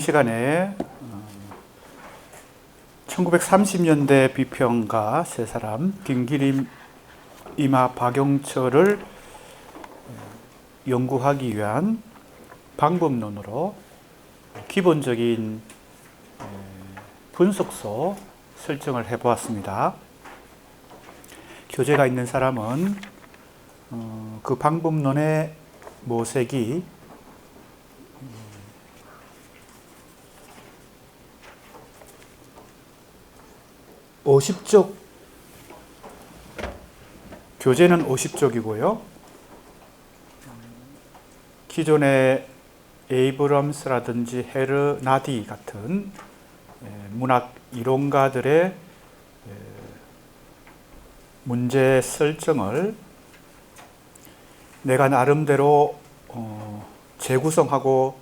시간에 1930년대 비평가 세 사람 김기림, 이마, 박용철을 연구하기 위한 방법론으로 기본적인 분석소 설정을 해보았습니다. 교재가 있는 사람은 그 방법론의 모색이 50쪽, 교재는 50쪽이고요. 기존의 에이브럼스라든지 헤르 나디 같은 문학 이론가들의 문제 설정을 내가 나름대로 재구성하고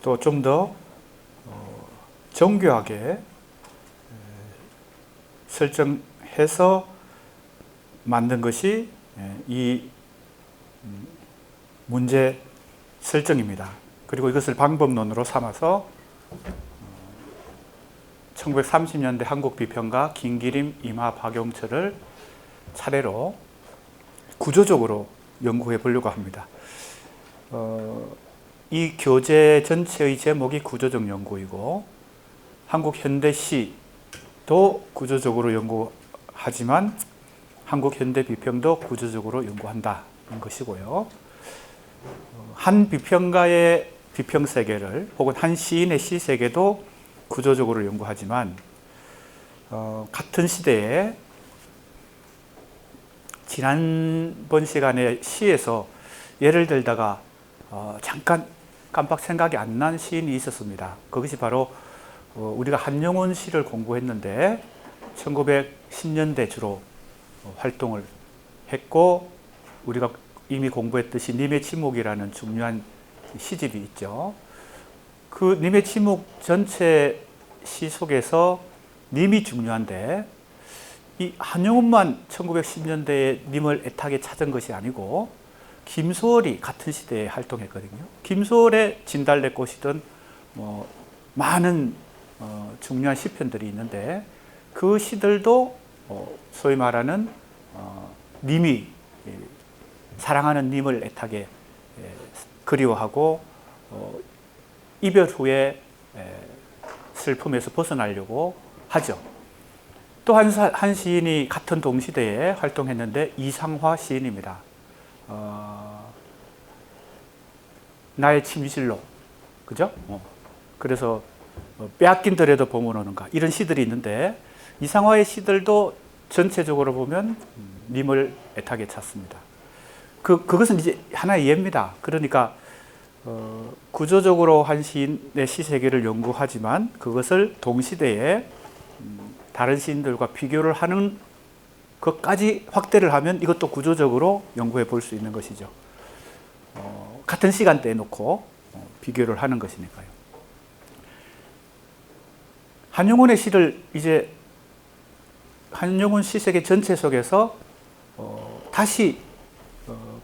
또 좀 더 정교하게 설정해서 만든 것이 이 문제 설정입니다. 그리고 이것을 방법론으로 삼아서 1930년대 한국 비평가 김기림, 이마, 박용철을 차례로 구조적으로 연구해 보려고 합니다. 이 교재 전체의 제목이 구조적 연구이고 한국 현대시도 구조적으로 연구하지만 한국 현대 비평도 구조적으로 연구한다는 것이고요. 한 비평가의 비평 세계를 혹은 한 시인의 시 세계도 구조적으로 연구하지만 같은 시대에 지난번 시간에 시에서 예를 들다가 잠깐 깜빡 생각이 안 난 시인이 있었습니다. 그것이 바로 우리가 한영훈 시를 공부했는데 1910년대 주로 활동을 했고 우리가 이미 공부했듯이 님의 침묵이라는 중요한 시집이 있죠. 그 님의 침묵 전체 시 속에서 님이 중요한데 이 한영훈만 1910년대에 님을 애타게 찾은 것이 아니고 김소월이 같은 시대에 활동했거든요. 김소월의 진달래꽃이든 많은 중요한 시편들이 있는데 그 시들도 소위 말하는 님이 사랑하는 님을 애타게 그리워하고 이별 후에 슬픔에서 벗어나려고 하죠. 또 한 시인이 같은 동시대에 활동했는데 이상화 시인입니다. 나의 침실로, 그죠? 그래서 빼앗긴더라도 봄은 오는가 이런 시들이 있는데 이상화의 시들도 전체적으로 보면 님을 애타게 찾습니다. 그것은 이제 하나의 예입니다. 그러니까 구조적으로 한 시인의 시 세계를 연구하지만 그것을 동시대에 다른 시인들과 비교를 하는 것까지 확대를 하면 이것도 구조적으로 연구해 볼 수 있는 것이죠. 같은 시간대에 놓고 비교를 하는 것이니까요. 한영훈의 시를 이제 한영훈 시 세계 전체 속에서 다시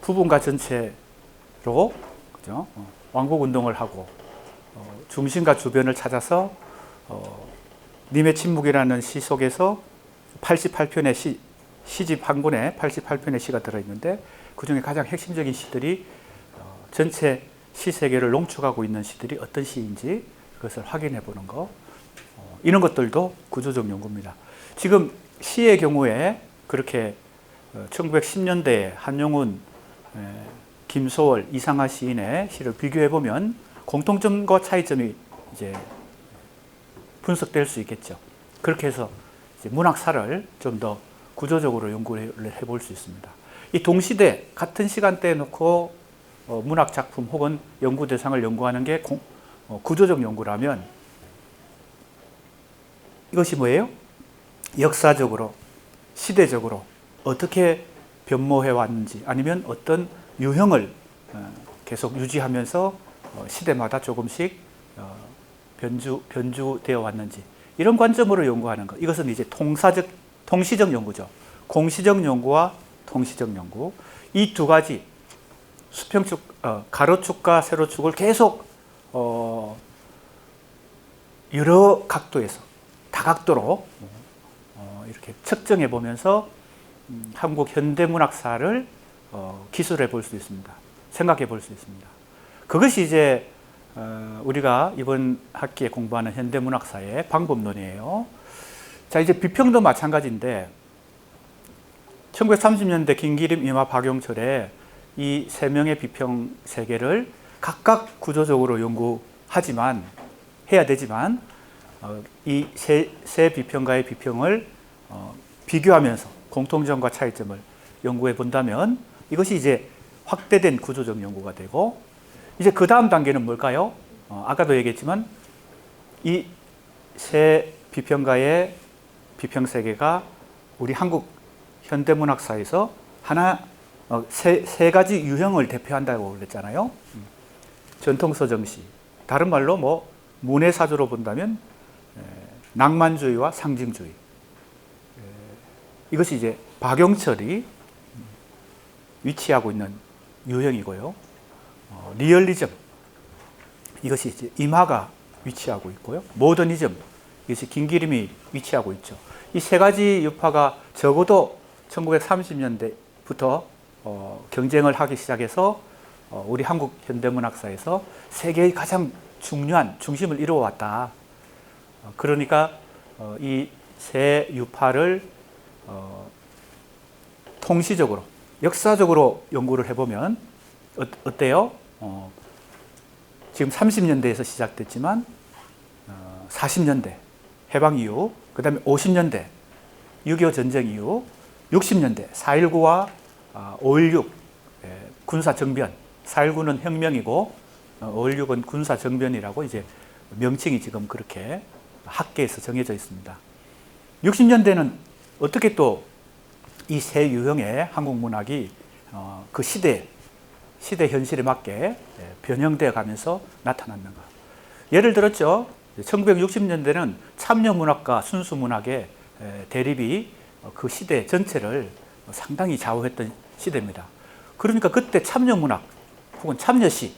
부분과 전체로 그죠? 왕복운동을 하고 중심과 주변을 찾아서 님의 침묵이라는 시 속에서 88편의 시집 한 권에 88편의 시가 들어있는데 그 중에 가장 핵심적인 시들이 전체 시 세계를 농축하고 있는 시들이 어떤 시인지 그것을 확인해 보는 거 이런 것들도 구조적 연구입니다. 지금 시의 경우에 그렇게 1910년대에 한영훈, 김소월, 이상화 시인의 시를 비교해 보면 공통점과 차이점이 이제 분석될 수 있겠죠. 그렇게 해서 이제 문학사를 좀 더 구조적으로 연구를 해볼 수 있습니다. 이 동시대 같은 시간대에 놓고 문학 작품 혹은 연구 대상을 연구하는 게 구조적 연구라면 이것이 뭐예요? 역사적으로, 시대적으로 어떻게 변모해 왔는지 아니면 어떤 유형을 계속 유지하면서 시대마다 조금씩 변주되어 왔는지 이런 관점으로 연구하는 것. 이것은 이제 통시적 연구죠. 공시적 연구와 통시적 연구. 이 두 가지 수평축, 가로축과 세로축을 계속 여러 각도에서 다각도로 이렇게 측정해 보면서 한국 현대문학사를 기술해 볼 수 있습니다. 생각해 볼 수 있습니다. 그것이 이제 우리가 이번 학기에 공부하는 현대문학사의 방법론이에요. 자, 이제 비평도 마찬가지인데 1930년대 김기림, 이마, 박용철의 이 세 명의 비평 세계를 각각 구조적으로 연구하지만 해야 되지만 이 세 비평가의 비평을 비교하면서 공통점과 차이점을 연구해 본다면 이것이 이제 확대된 구조적 연구가 되고, 이제 그 다음 단계는 뭘까요? 아까도 얘기했지만 이 세 비평가의 비평 세계가 우리 한국 현대문학사에서 세 가지 유형을 대표한다고 그랬잖아요. 전통서정시, 다른 말로 뭐 문해사조로 본다면 낭만주의와 상징주의. 이것이 이제 박용철이 위치하고 있는 유형이고요. 리얼리즘, 이것이 이제 임하가 위치하고 있고요. 모더니즘, 이것이 김기림이 위치하고 있죠. 이 세 가지 유파가 적어도 1930년대부터 경쟁을 하기 시작해서 우리 한국 현대문학사에서 세계의 가장 중요한 중심을 이루어왔다. 그러니까 이 세 유파를 통시적으로, 역사적으로 연구를 해보면 어때요? 지금 30년대에서 시작됐지만 40년대 해방 이후, 그 다음에 50년대 6.25 전쟁 이후, 60년대 4.19와 5.16 군사정변, 4.19는 혁명이고 5.16은 군사정변이라고 이제 명칭이 지금 그렇게 학계에서 정해져 있습니다. 60년대는 어떻게 또 이 세 유형의 한국 문학이 그 시대 현실에 맞게 변형되어 가면서 나타났는가. 예를 들었죠. 1960년대는 참여문학과 순수문학의 대립이 그 시대 전체를 상당히 좌우했던 시대입니다. 그러니까 그때 참여문학 혹은 참여시,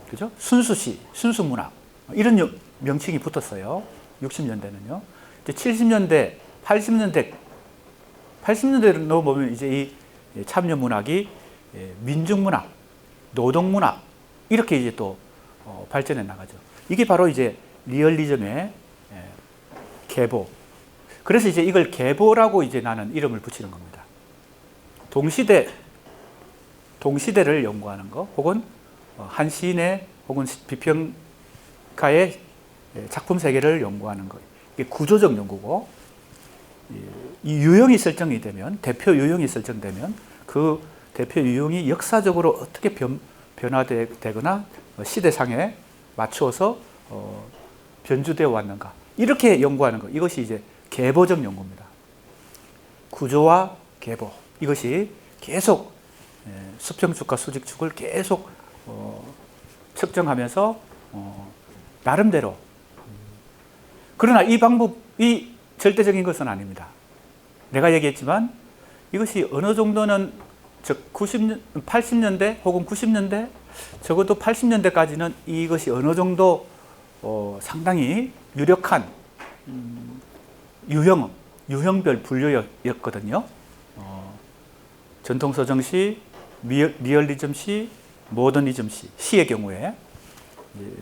그죠? 순수시, 순수문학 이런 명칭이 붙었어요. 60년대는요. 이제 70년대, 80년대를 넣어보면 이제 이 참여문학이 민중문학, 노동문학 이렇게 이제 또 발전해 나가죠. 이게 바로 이제 리얼리즘의 계보. 그래서 이제 이걸 계보라고 이제 나는 이름을 붙이는 겁니다. 동시대를 연구하는 거, 혹은 한 시인의 혹은 비평가의 작품 세계를 연구하는 거. 이게 구조적 연구고, 이 유형이 설정이 되면, 대표 유형이 설정되면 그 대표 유형이 역사적으로 어떻게 변화되거나 시대상에 맞추어서 변주되어 왔는가, 이렇게 연구하는 것, 이것이 이제 계보적 연구입니다. 구조와 계보, 이것이 계속 수평축과 수직축을 계속 측정하면서 나름대로, 그러나 이 방법이 절대적인 것은 아닙니다. 내가 얘기했지만 이것이 어느 정도는, 즉 80년대 혹은 90년대, 적어도 80년대까지는 이것이 어느 정도 상당히 유력한 유형별 분류였거든요. 전통서정시, 리얼리즘시, 모더니즘시, 시의 경우에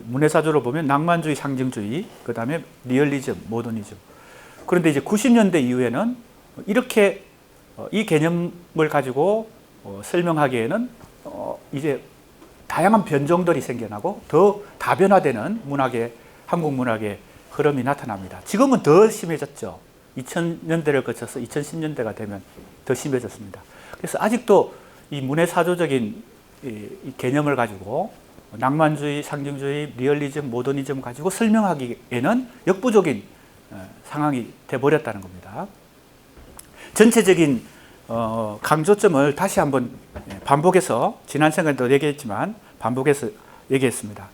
문해사조로 보면 낭만주의, 상징주의, 그 다음에 리얼리즘, 모더니즘. 그런데 이제 90년대 이후에는 이렇게 이 개념을 가지고 설명하기에는 이제 다양한 변종들이 생겨나고 더 다변화되는 한국 문학의 흐름이 나타납니다. 지금은 더 심해졌죠. 2000년대를 거쳐서 2010년대가 되면 더 심해졌습니다. 그래서 아직도 이 문해사조적인 이 개념을 가지고 낭만주의, 상징주의, 리얼리즘, 모더니즘 가지고 설명하기에는 역부족인 상황이 돼버렸다는 겁니다. 전체적인 강조점을 다시 한번 반복해서, 지난 시간에도 얘기했지만 반복해서 얘기했습니다.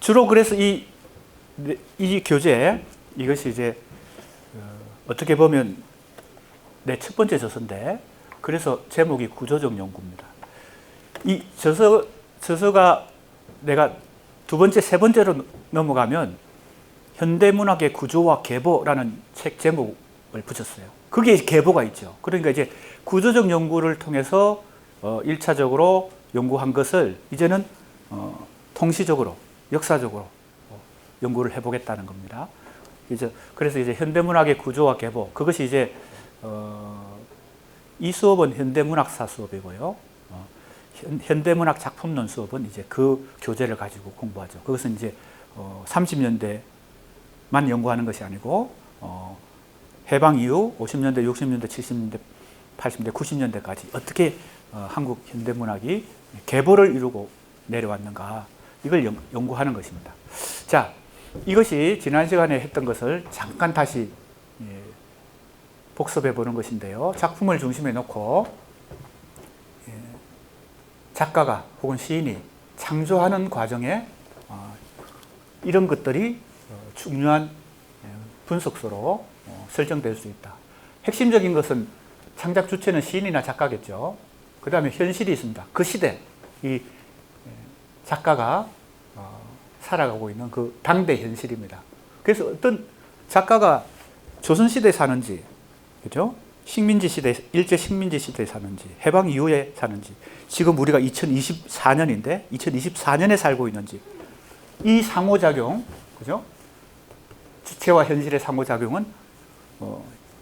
주로 그래서 이 교재, 이것이 이제 어떻게 보면 내 첫 번째 저서인데, 그래서 제목이 구조적 연구입니다. 이 저서가 내가 두 번째, 세 번째로 넘어가면 현대문학의 구조와 계보라는 책 제목을 붙였어요. 거기에 계보가 있죠. 그러니까 이제 구조적 연구를 통해서 1차적으로 연구한 것을 이제는 통시적으로, 역사적으로 연구를 해보겠다는 겁니다. 그래서 이제 현대문학의 구조와 계보, 그것이 이제 이 수업은 현대문학사 수업이고요. 현대문학 작품론 수업은 이제 그 교재를 가지고 공부하죠. 그것은 이제 30년대만 연구하는 것이 아니고 해방 이후 50년대, 60년대, 70년대, 80년대, 90년대까지 어떻게 한국 현대문학이 계보를 이루고 내려왔는가, 이걸 연구하는 것입니다. 자, 이것이 지난 시간에 했던 것을 잠깐 다시 복습해 보는 것인데요. 작품을 중심에 놓고 작가가 혹은 시인이 창조하는 과정에 이런 것들이 중요한 분석소로 설정될 수 있다. 핵심적인 것은 창작 주체는 시인이나 작가겠죠. 그 다음에 현실이 있습니다. 그 시대, 이 작가가 살아가고 있는 그 당대 현실입니다. 그래서 어떤 작가가 조선시대에 사는지, 그죠? 식민지 시대, 일제 식민지 시대에 사는지, 해방 이후에 사는지, 지금 우리가 2024년인데 2024년에 살고 있는지, 이 상호작용, 그죠? 주체와 현실의 상호작용은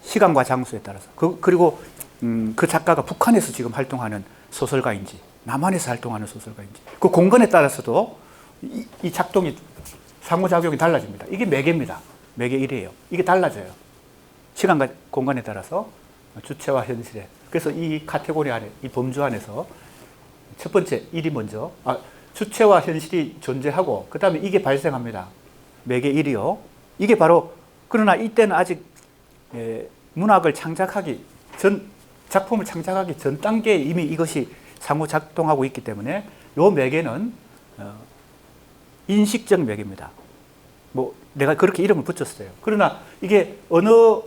시간과 장소에 따라서, 그리고 그 작가가 북한에서 지금 활동하는 소설가인지, 남한에서 활동하는 소설가인지, 그 공간에 따라서도 이 작동이, 상호작용이 달라집니다. 이게 매개입니다. 매개 1이에요. 이게 달라져요. 시간과 공간에 따라서 주체와 현실에. 그래서 이 카테고리 안에, 이 범주 안에서 첫 번째 1이 먼저, 주체와 현실이 존재하고 그 다음에 이게 발생합니다. 매개 1이요. 이게 바로, 그러나 이때는 아직 문학을 창작하기 전, 작품을 창작하기 전 단계에 이미 이것이 상호 작동하고 있기 때문에 이 매개는 인식적 매개입니다. 내가 그렇게 이름을 붙였어요. 그러나 이게 언어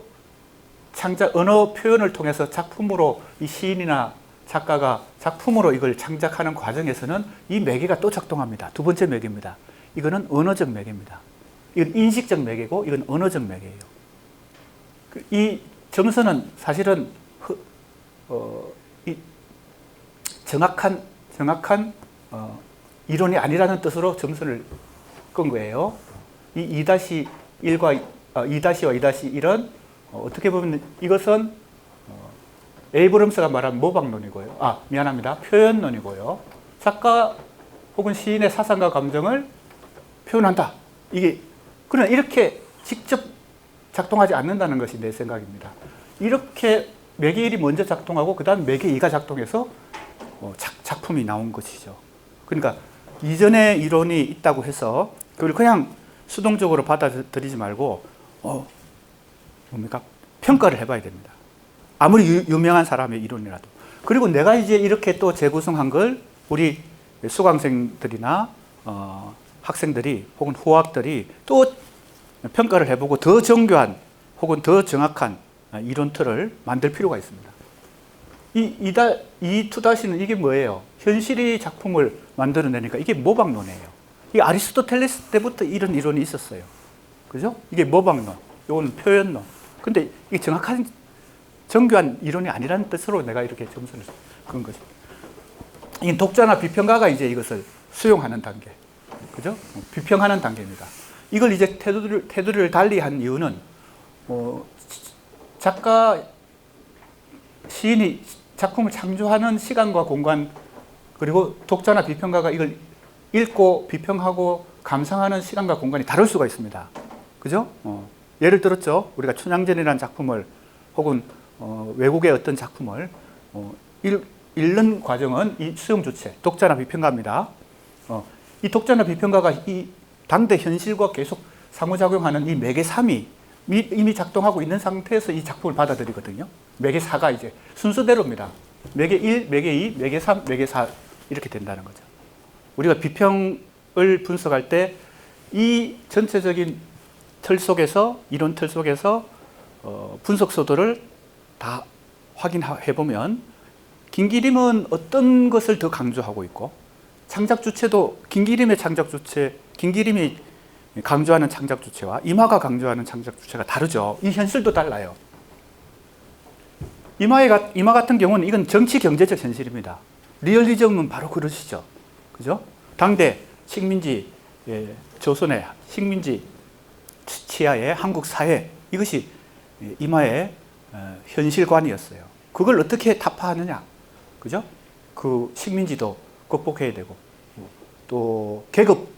표현을 통해서 작품으로, 이 시인이나 작가가 작품으로 이걸 창작하는 과정에서는 이 매개가 또 작동합니다. 두 번째 매개입니다. 이거는 언어적 매개입니다. 이건 인식적 매개고 이건 언어적 매개예요. 이 점선은 사실은 정확한 이론이 아니라는 뜻으로 점선을 끈 거예요. 이 2-1과 2-와 2-1은 어떻게 보면 이것은 에이브럼스가 말한 모방론이고요. 미안합니다. 표현론이고요. 작가 혹은 시인의 사상과 감정을 표현한다. 그러나 이렇게 직접 작동하지 않는다는 것이 내 생각입니다. 이렇게 매개 1이 먼저 작동하고 그 다음 매개 2가 작동해서 작품이 나온 것이죠. 그러니까 이전에 이론이 있다고 해서 그걸 그냥 수동적으로 받아들이지 말고 평가를 해봐야 됩니다. 아무리 유명한 사람의 이론이라도. 그리고 내가 이제 이렇게 또 재구성한 걸 우리 수강생들이나 학생들이 혹은 후학들이 또 평가를 해보고 더 정교한 혹은 더 정확한 이론 틀을 만들 필요가 있습니다. 이 2-는 이게 뭐예요? 현실이 작품을 만들어내니까 이게 모방론이에요. 이 아리스토텔레스 때부터 이런 이론이 있었어요. 그죠? 이게 모방론, 이거는 표현론. 근데 이게 정확한 정교한 이론이 아니라는 뜻으로 내가 이렇게 점수를 그런 거죠. 이 독자나 비평가가 이제 이것을 수용하는 단계. 그죠? 비평하는 단계입니다. 이걸 이제 테두리를 달리 한 이유는 작가, 시인이 작품을 창조하는 시간과 공간, 그리고 독자나 비평가가 이걸 읽고 비평하고 감상하는 시간과 공간이 다를 수가 있습니다. 그죠? 예를 들었죠. 우리가 춘향전이라는 작품을 혹은 외국의 어떤 작품을 읽는 과정은 이 수용 주체, 독자나 비평가입니다. 이 독자나 비평가가 이 당대 현실과 계속 상호작용하는 이 매개 3이 이미 작동하고 있는 상태에서 이 작품을 받아들이거든요. 매개 4가 이제 순서대로입니다. 매개 1, 매개 2, 매개 3, 매개 4 이렇게 된다는 거죠. 우리가 비평을 분석할 때 이 전체적인 틀 속에서, 이론 틀 속에서 분석소들을 다 확인해 보면 김기림은 어떤 것을 더 강조하고 있고, 창작 주체도 김기림의 창작 주체, 김기림이 강조하는 창작 주체와 이마가 강조하는 창작 주체가 다르죠. 이 현실도 달라요. 이마 같은 경우는 이건 정치 경제적 현실입니다. 리얼리즘은 바로 그러시죠. 그죠? 당대 식민지, 조선의 식민지 치하의 한국 사회, 이것이 이마의 현실관이었어요. 그걸 어떻게 타파하느냐. 그죠? 그 식민지도 극복해야 되고, 또 계급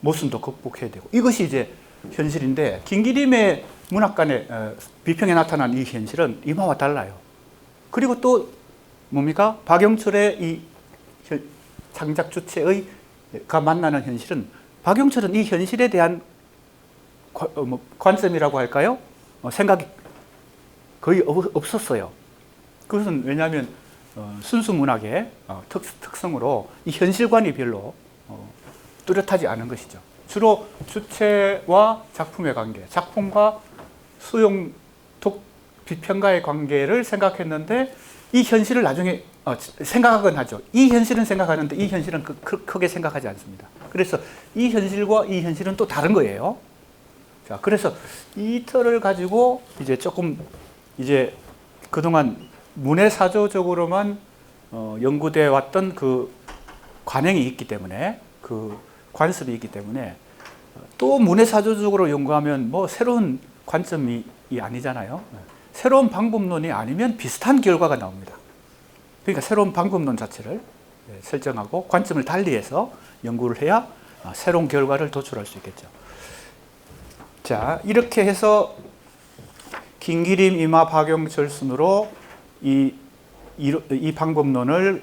모순도 극복해야 되고, 이것이 이제 현실인데, 김기림의 문학관의 비평에 나타난 이 현실은 이마와 달라요. 그리고 또 뭡니까? 박영철의 이 창작 주체가 만나는 현실은, 박영철은 이 현실에 대한 관점이라고 할까요? 생각이 거의 없었어요. 그것은 왜냐하면 순수 문학의 특성으로 이 현실관이 별로 뚜렷하지 않은 것이죠. 주로 주체와 작품의 관계, 작품과 수용 비평가의 관계를 생각했는데, 이 현실을 나중에 생각하곤 하죠. 이 현실은 생각하는데 이 현실은 크게 생각하지 않습니다. 그래서 이 현실과 이 현실은 또 다른 거예요. 자, 그래서 이 틀을 가지고 이제 조금 이제 그동안 문해사조적으로만 연구되어 왔던 그 관행이 있기 때문에, 그 관습이 있기 때문에, 또 문해사조적으로 연구하면 뭐 새로운 관점이 아니잖아요. 새로운 방법론이 아니면 비슷한 결과가 나옵니다. 그러니까 새로운 방법론 자체를 설정하고 관점을 달리해서 연구를 해야 새로운 결과를 도출할 수 있겠죠. 자, 이렇게 해서 김기림, 이마, 박영철 순으로 이 방법론을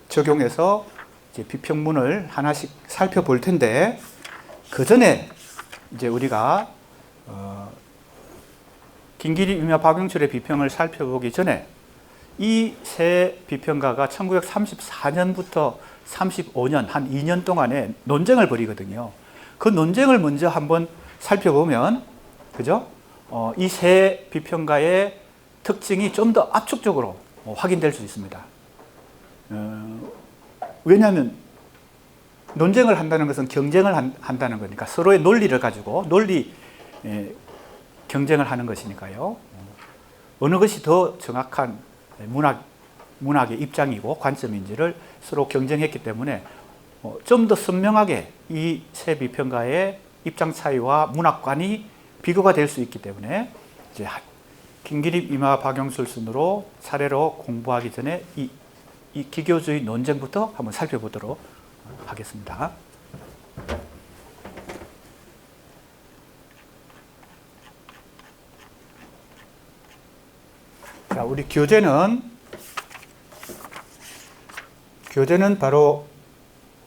적용해서 이제 비평문을 하나씩 살펴볼 텐데, 그 전에 이제 우리가 김기림, 이마, 박영철의 비평을 살펴보기 전에 이 세 비평가가 1934년부터 35년, 한 2년 동안의 논쟁을 벌이거든요. 그 논쟁을 먼저 한번 살펴보면, 그죠? 이 세 비평가의 특징이 좀 더 압축적으로 확인될 수 있습니다. 왜냐하면 논쟁을 한다는 것은 경쟁을 한다는 거니까, 서로의 논리를 가지고 경쟁을 하는 것이니까요. 어느 것이 더 정확한 문학의 입장이고 관점인지를 서로 경쟁했기 때문에 좀 더 선명하게 이 세 비평가의 입장 차이와 문학관이 비교가 될 수 있기 때문에, 이제 김기림, 이마, 박영철 순으로 차례로 공부하기 전에 이 기교주의 논쟁부터 한번 살펴보도록 하겠습니다. 자, 우리 교재는 바로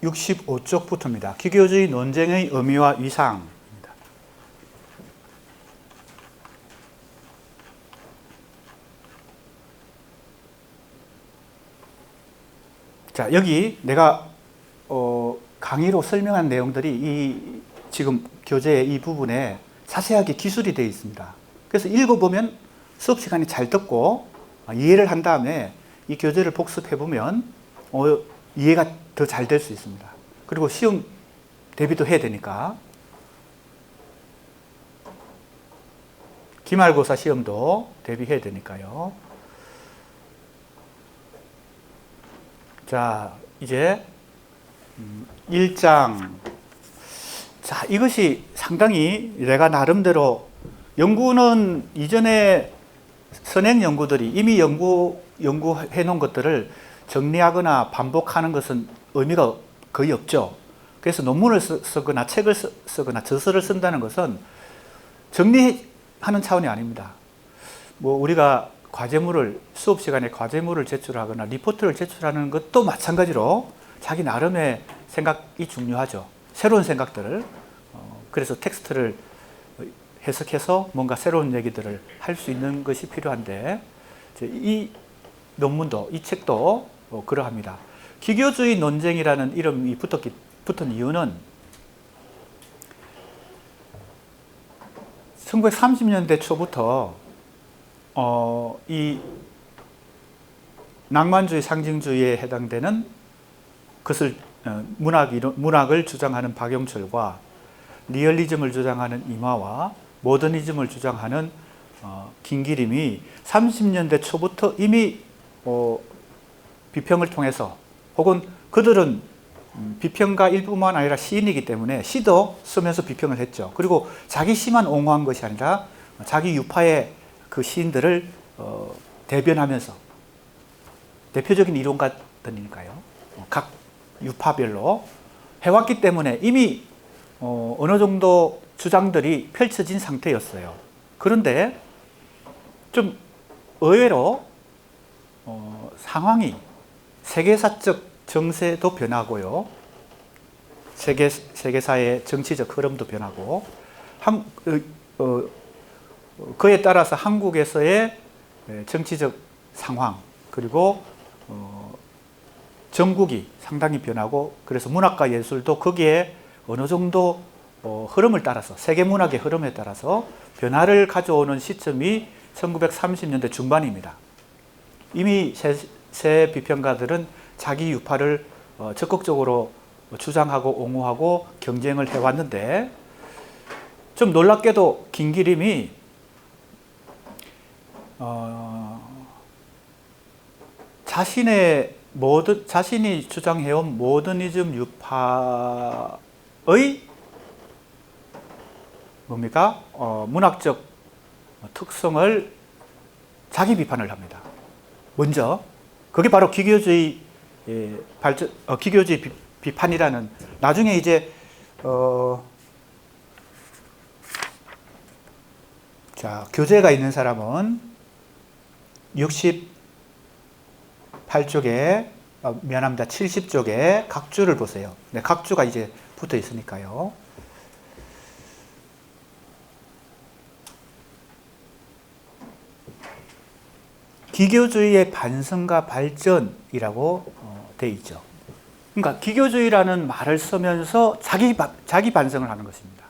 65쪽부터입니다. 기교주의 논쟁의 의미와 위상입니다. 자, 여기 내가 강의로 설명한 내용들이 지금 교재의 이 부분에 자세하게 기술이 되어 있습니다. 그래서 읽어보면 수업 시간에 잘 듣고 이해를 한 다음에 이 교재를 복습해보면 이해가 더 잘 될 수 있습니다. 그리고 시험 대비도 해야 되니까, 기말고사 시험도 대비해야 되니까요. 자, 이제 1장. 자, 이것이 상당히 내가 나름대로, 연구는 이전에 선행 연구들이 이미 연구해 놓은 것들을 정리하거나 반복하는 것은 의미가 거의 없죠. 그래서 논문을 쓰거나 책을 쓰거나 저서를 쓴다는 것은 정리하는 차원이 아닙니다. 뭐 우리가 수업 시간에 과제물을 제출하거나 리포트를 제출하는 것도 마찬가지로 자기 나름의 생각이 중요하죠. 새로운 생각들을, 그래서 텍스트를 해석해서 뭔가 새로운 얘기들을 할 수 있는 것이 필요한데, 이 논문도, 이 책도 그러합니다. 기교주의 논쟁이라는 이름이 붙은 이유는 1930년대 초부터 이 낭만주의, 상징주의에 해당되는 것을 문학을 주장하는 박영철과 리얼리즘을 주장하는 이마와 모더니즘을 주장하는 김기림이 30년대 초부터 이미 비평을 통해서, 혹은 그들은 비평가일 뿐만 아니라 시인이기 때문에 시도 쓰면서 비평을 했죠. 그리고 자기 시만 옹호한 것이 아니라 자기 유파의 그 시인들을 대변하면서, 대표적인 이론가들이니까요, 각 유파별로 해왔기 때문에 이미 어느 정도 주장들이 펼쳐진 상태였어요. 그런데 좀 의외로 상황이, 세계사적 정세도 변하고요, 세계사의 정치적 흐름도 변하고, 그에 따라서 한국에서의 정치적 상황, 그리고 전국이 상당히 변하고, 그래서 문학과 예술도 거기에 어느 정도 흐름을 따라서, 세계 문학의 흐름에 따라서 변화를 가져오는 시점이 1930년대 중반입니다. 이미 새 비평가들은 자기 유파를 적극적으로 주장하고 옹호하고 경쟁을 해왔는데, 좀 놀랍게도 김기림이 자신이 주장해온 모더니즘 유파의 뭡니까? 문학적 특성을 자기 비판을 합니다. 먼저 그게 바로 기교주의 기교주의 비판이라는, 나중에 이제 교재가 있는 사람은 68쪽에 미안합니다. 70쪽에 각주를 보세요. 네, 각주가 이제 붙어 있으니까요. 기교주의의 반성과 발전이라고 되어 있죠. 그러니까 기교주의라는 말을 쓰면서 자기 반성을 하는 것입니다.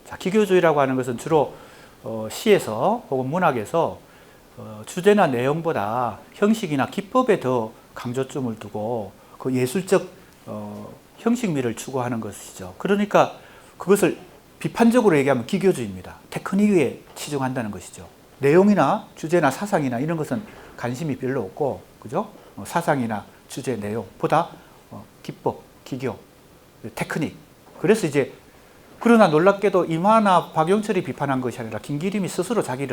자, 기교주의라고 하는 것은 주로 시에서 혹은 문학에서 주제나 내용보다 형식이나 기법에 더 강조점을 두고 그 예술적 형식미를 추구하는 것이죠. 그러니까 그것을 비판적으로 얘기하면 기교주의입니다. 테크닉에 치중한다는 것이죠. 내용이나 주제나 사상이나 이런 것은 관심이 별로 없고, 그죠? 사상이나 주제, 내용보다 기법, 기교, 테크닉. 그래서 이제, 그러나 놀랍게도 이마나 박영철이 비판한 것이 아니라 김기림이 스스로 자기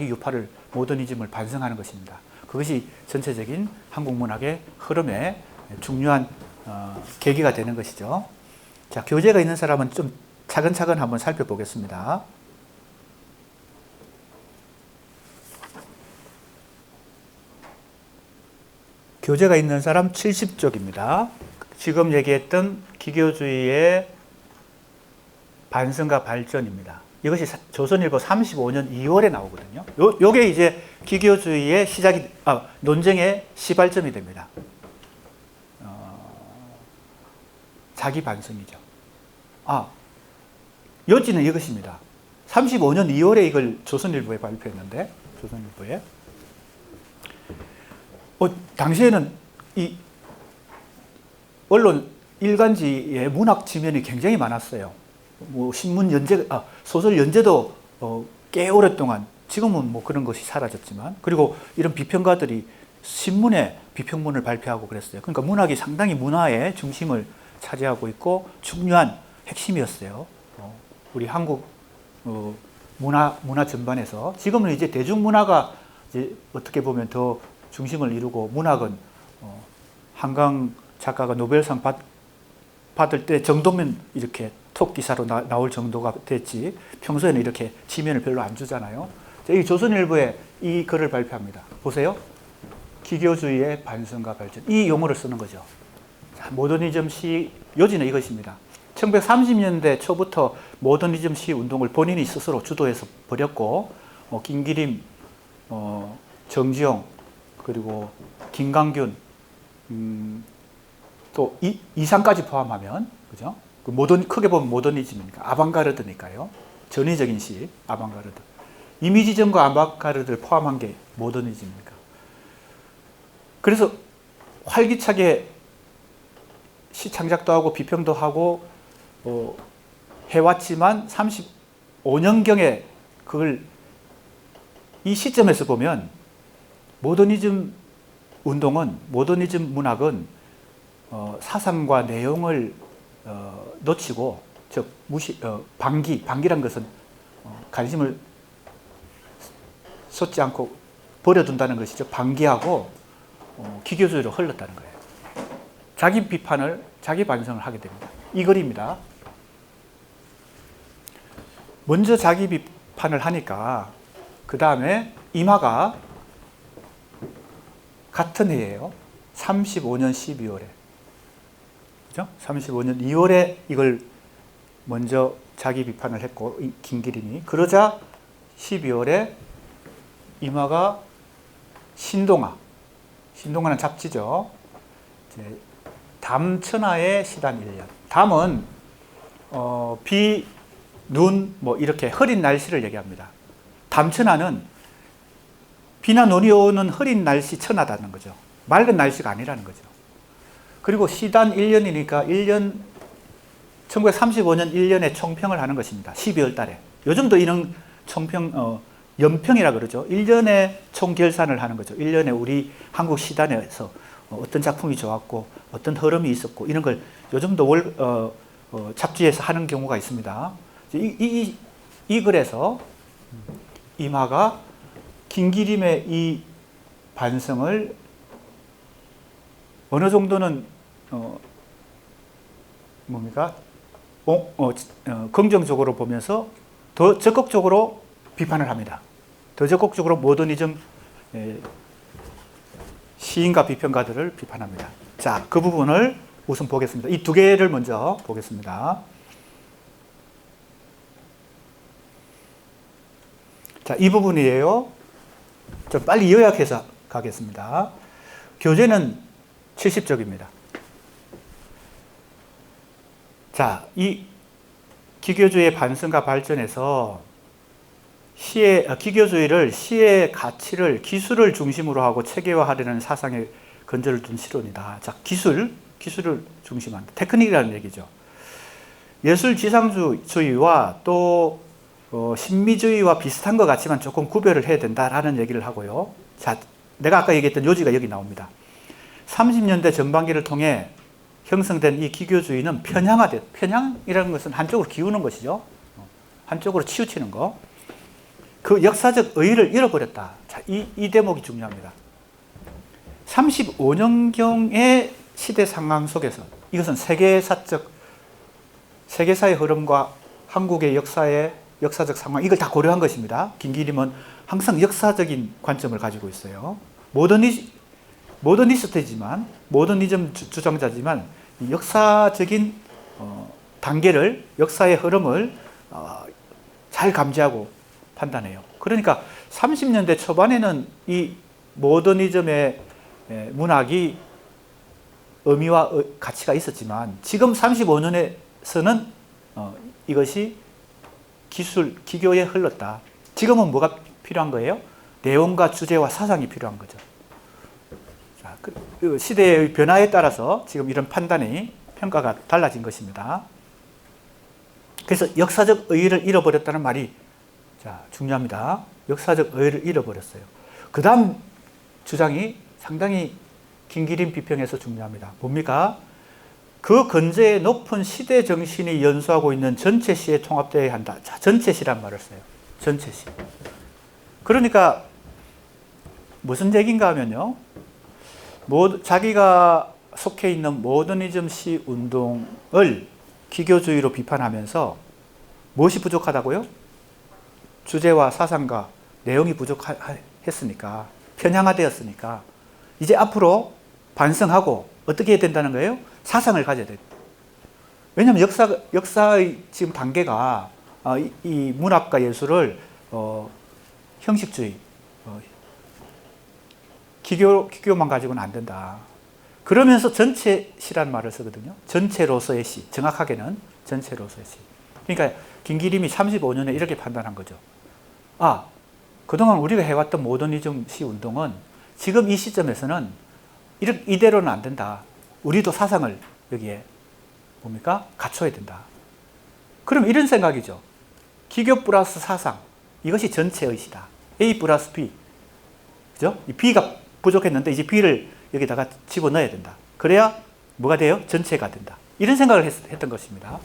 유파를, 모더니즘을 반성하는 것입니다. 그것이 전체적인 한국 문학의 흐름에 중요한 계기가 되는 것이죠. 자, 교재가 있는 사람은 좀 차근차근 한번 살펴보겠습니다. 교재가 있는 사람 70쪽입니다. 지금 얘기했던 기교주의의 반성과 발전입니다. 이것이 조선일보 35년 2월에 나오거든요. 요게 이제 기교주의의 논쟁의 시발점이 됩니다. 자기 반성이죠. 여지는 이것입니다. 35년 2월에 이걸 조선일보에 발표했는데, 조선일보에. 당시에는 이 언론 일간지의 문학 지면이 굉장히 많았어요. 신문 연재, 소설 연재도 꽤 오랫동안, 지금은 그런 것이 사라졌지만, 그리고 이런 비평가들이 신문에 비평문을 발표하고 그랬어요. 그러니까 문학이 상당히 문화의 중심을 차지하고 있고 중요한 핵심이었어요. 우리 한국 문화 전반에서. 지금은 이제 대중문화가 이제 어떻게 보면 더 중심을 이루고, 문학은 한강 작가가 노벨상 받을 때 정도면 이렇게 톱 기사로 나올 정도가 됐지, 평소에는 이렇게 지면을 별로 안 주잖아요. 이 조선일보에 이 글을 발표합니다. 보세요. 기교주의의 반성과 발전. 이 용어를 쓰는 거죠. 자, 모더니즘 시 요지는 이것입니다. 1930년대 초부터 모더니즘 시 운동을 본인이 스스로 주도해서 벌였고, 김기림, 정지용, 그리고 김강균, 또 이상까지 포함하면, 그죠? 크게 보면 모더니즘이니까, 아방가르드니까요. 전위적인 시, 아방가르드. 이미지즘과 아방가르드를 포함한 게 모더니즘이니까. 그래서 활기차게 시 창작도 하고 비평도 하고 해왔지만 35년경에 그걸 이 시점에서 보면 모더니즘 운동은, 모더니즘 문학은 사상과 내용을 놓치고, 즉 방기란 것은 관심을 쏟지 않고 버려둔다는 것이죠. 방기하고 기교주의로 흘렀다는 거예요. 자기 비판을, 자기 반성을 하게 됩니다. 이 글입니다. 먼저 자기 비판을 하니까 그 다음에 임하가 같은 해예요. 35년 12월에. 그죠? 35년 2월에 이걸 먼저 자기 비판을 했고, 김기림이. 그러자 12월에 임하가 신동아는 잡지죠. 이제 담천하의 시단 1년. 담은 비, 눈, 뭐 이렇게 흐린 날씨를 얘기합니다. 담천하는 비나 눈이 오는 흐린 날씨 천하다는 거죠. 맑은 날씨가 아니라는 거죠. 그리고 시단 1년이니까 1년 1935년 1년에 총평을 하는 것입니다. 12월 달에. 요즘도 이런 총평, 연평이라 그러죠. 1년에 총결산을 하는 거죠. 1년에 우리 한국 시단에서 어떤 작품이 좋았고 어떤 흐름이 있었고 이런 걸 요즘도 잡지에서 하는 경우가 있습니다. 이 글에서 임하가 김기림의 이 반성을 어느 정도는 긍정적으로 보면서 더 적극적으로 비판을 합니다. 더 적극적으로 모더니즘 시인과 비평가들을 비판합니다. 자, 그 부분을 우선 보겠습니다. 이 두 개를 먼저 보겠습니다. 자, 이 부분이에요. 좀 빨리 요약해서 가겠습니다. 교재는 70쪽입니다. 자, 이 기교주의의 반성과 발전에서 기교주의를 시의 가치를 기술을 중심으로 하고 체계화하려는 사상의 근저를 둔 실론이다. 자, 기술을 중심한 테크닉이라는 얘기죠. 예술 지상주의와 또 신미주의와 비슷한 것 같지만 조금 구별을 해야 된다라는 얘기를 하고요. 자, 내가 아까 얘기했던 요지가 여기 나옵니다. 30년대 전반기를 통해 형성된 이 기교주의는 편향이라는 것은 한쪽으로 기우는 것이죠. 한쪽으로 치우치는 거. 그 역사적 의의를 잃어버렸다. 자, 이 대목이 중요합니다. 35년경의 시대 상황 속에서 이것은 세계사의 흐름과 한국의 역사적 상황, 이걸 다 고려한 것입니다. 김기림은 항상 역사적인 관점을 가지고 있어요. 모더니스트지만, 모더니즘 주장자지만 역사적인 단계를, 역사의 흐름을 잘 감지하고 판단해요. 그러니까 30년대 초반에는 이 모더니즘의 문학이 의미와 가치가 있었지만 지금 35년에서는 이것이 기교에 흘렀다. 지금은 뭐가 필요한 거예요? 내용과 주제와 사상이 필요한 거죠. 자, 그 시대의 변화에 따라서 지금 이런 평가가 달라진 것입니다. 그래서 역사적 의의를 잃어버렸다는 말이 중요합니다. 역사적 의의를 잃어버렸어요. 그 다음 주장이 상당히 김기림 비평에서 중요합니다. 뭡니까? 그 근저에 높은 시대 정신이 연수하고 있는 전체 시에 통합되어야 한다. 자, 전체 시란 말을 써요. 전체 시. 그러니까 무슨 얘기인가 하면요. 자기가 속해 있는 모더니즘 시 운동을 기교주의로 비판하면서 무엇이 부족하다고요? 주제와 사상과 내용이 부족했으니까, 편향화되었으니까 이제 앞으로 반성하고 어떻게 해야 된다는 거예요? 사상을 가져야 돼요. 왜냐하면 역사의 지금 단계가 이 문학과 예술을 형식주의, 기교만 가지고는 안 된다. 그러면서 전체 시라는 말을 쓰거든요. 전체로서의 시, 정확하게는 전체로서의 시. 그러니까 김기림이 35년에 이렇게 판단한 거죠. 그동안 우리가 해왔던 모더니즘 시 운동은 지금 이 시점에서는 이대로는 안 된다. 우리도 사상을 여기에 뭡니까? 갖춰야 된다. 그럼 이런 생각이죠. 기교 플러스 사상. 이것이 전체의 시다. A 플러스 B. 그죠? 이 B가 부족했는데 이제 B를 여기다가 집어넣어야 된다. 그래야 뭐가 돼요? 전체가 된다. 이런 생각을 했던 것입니다.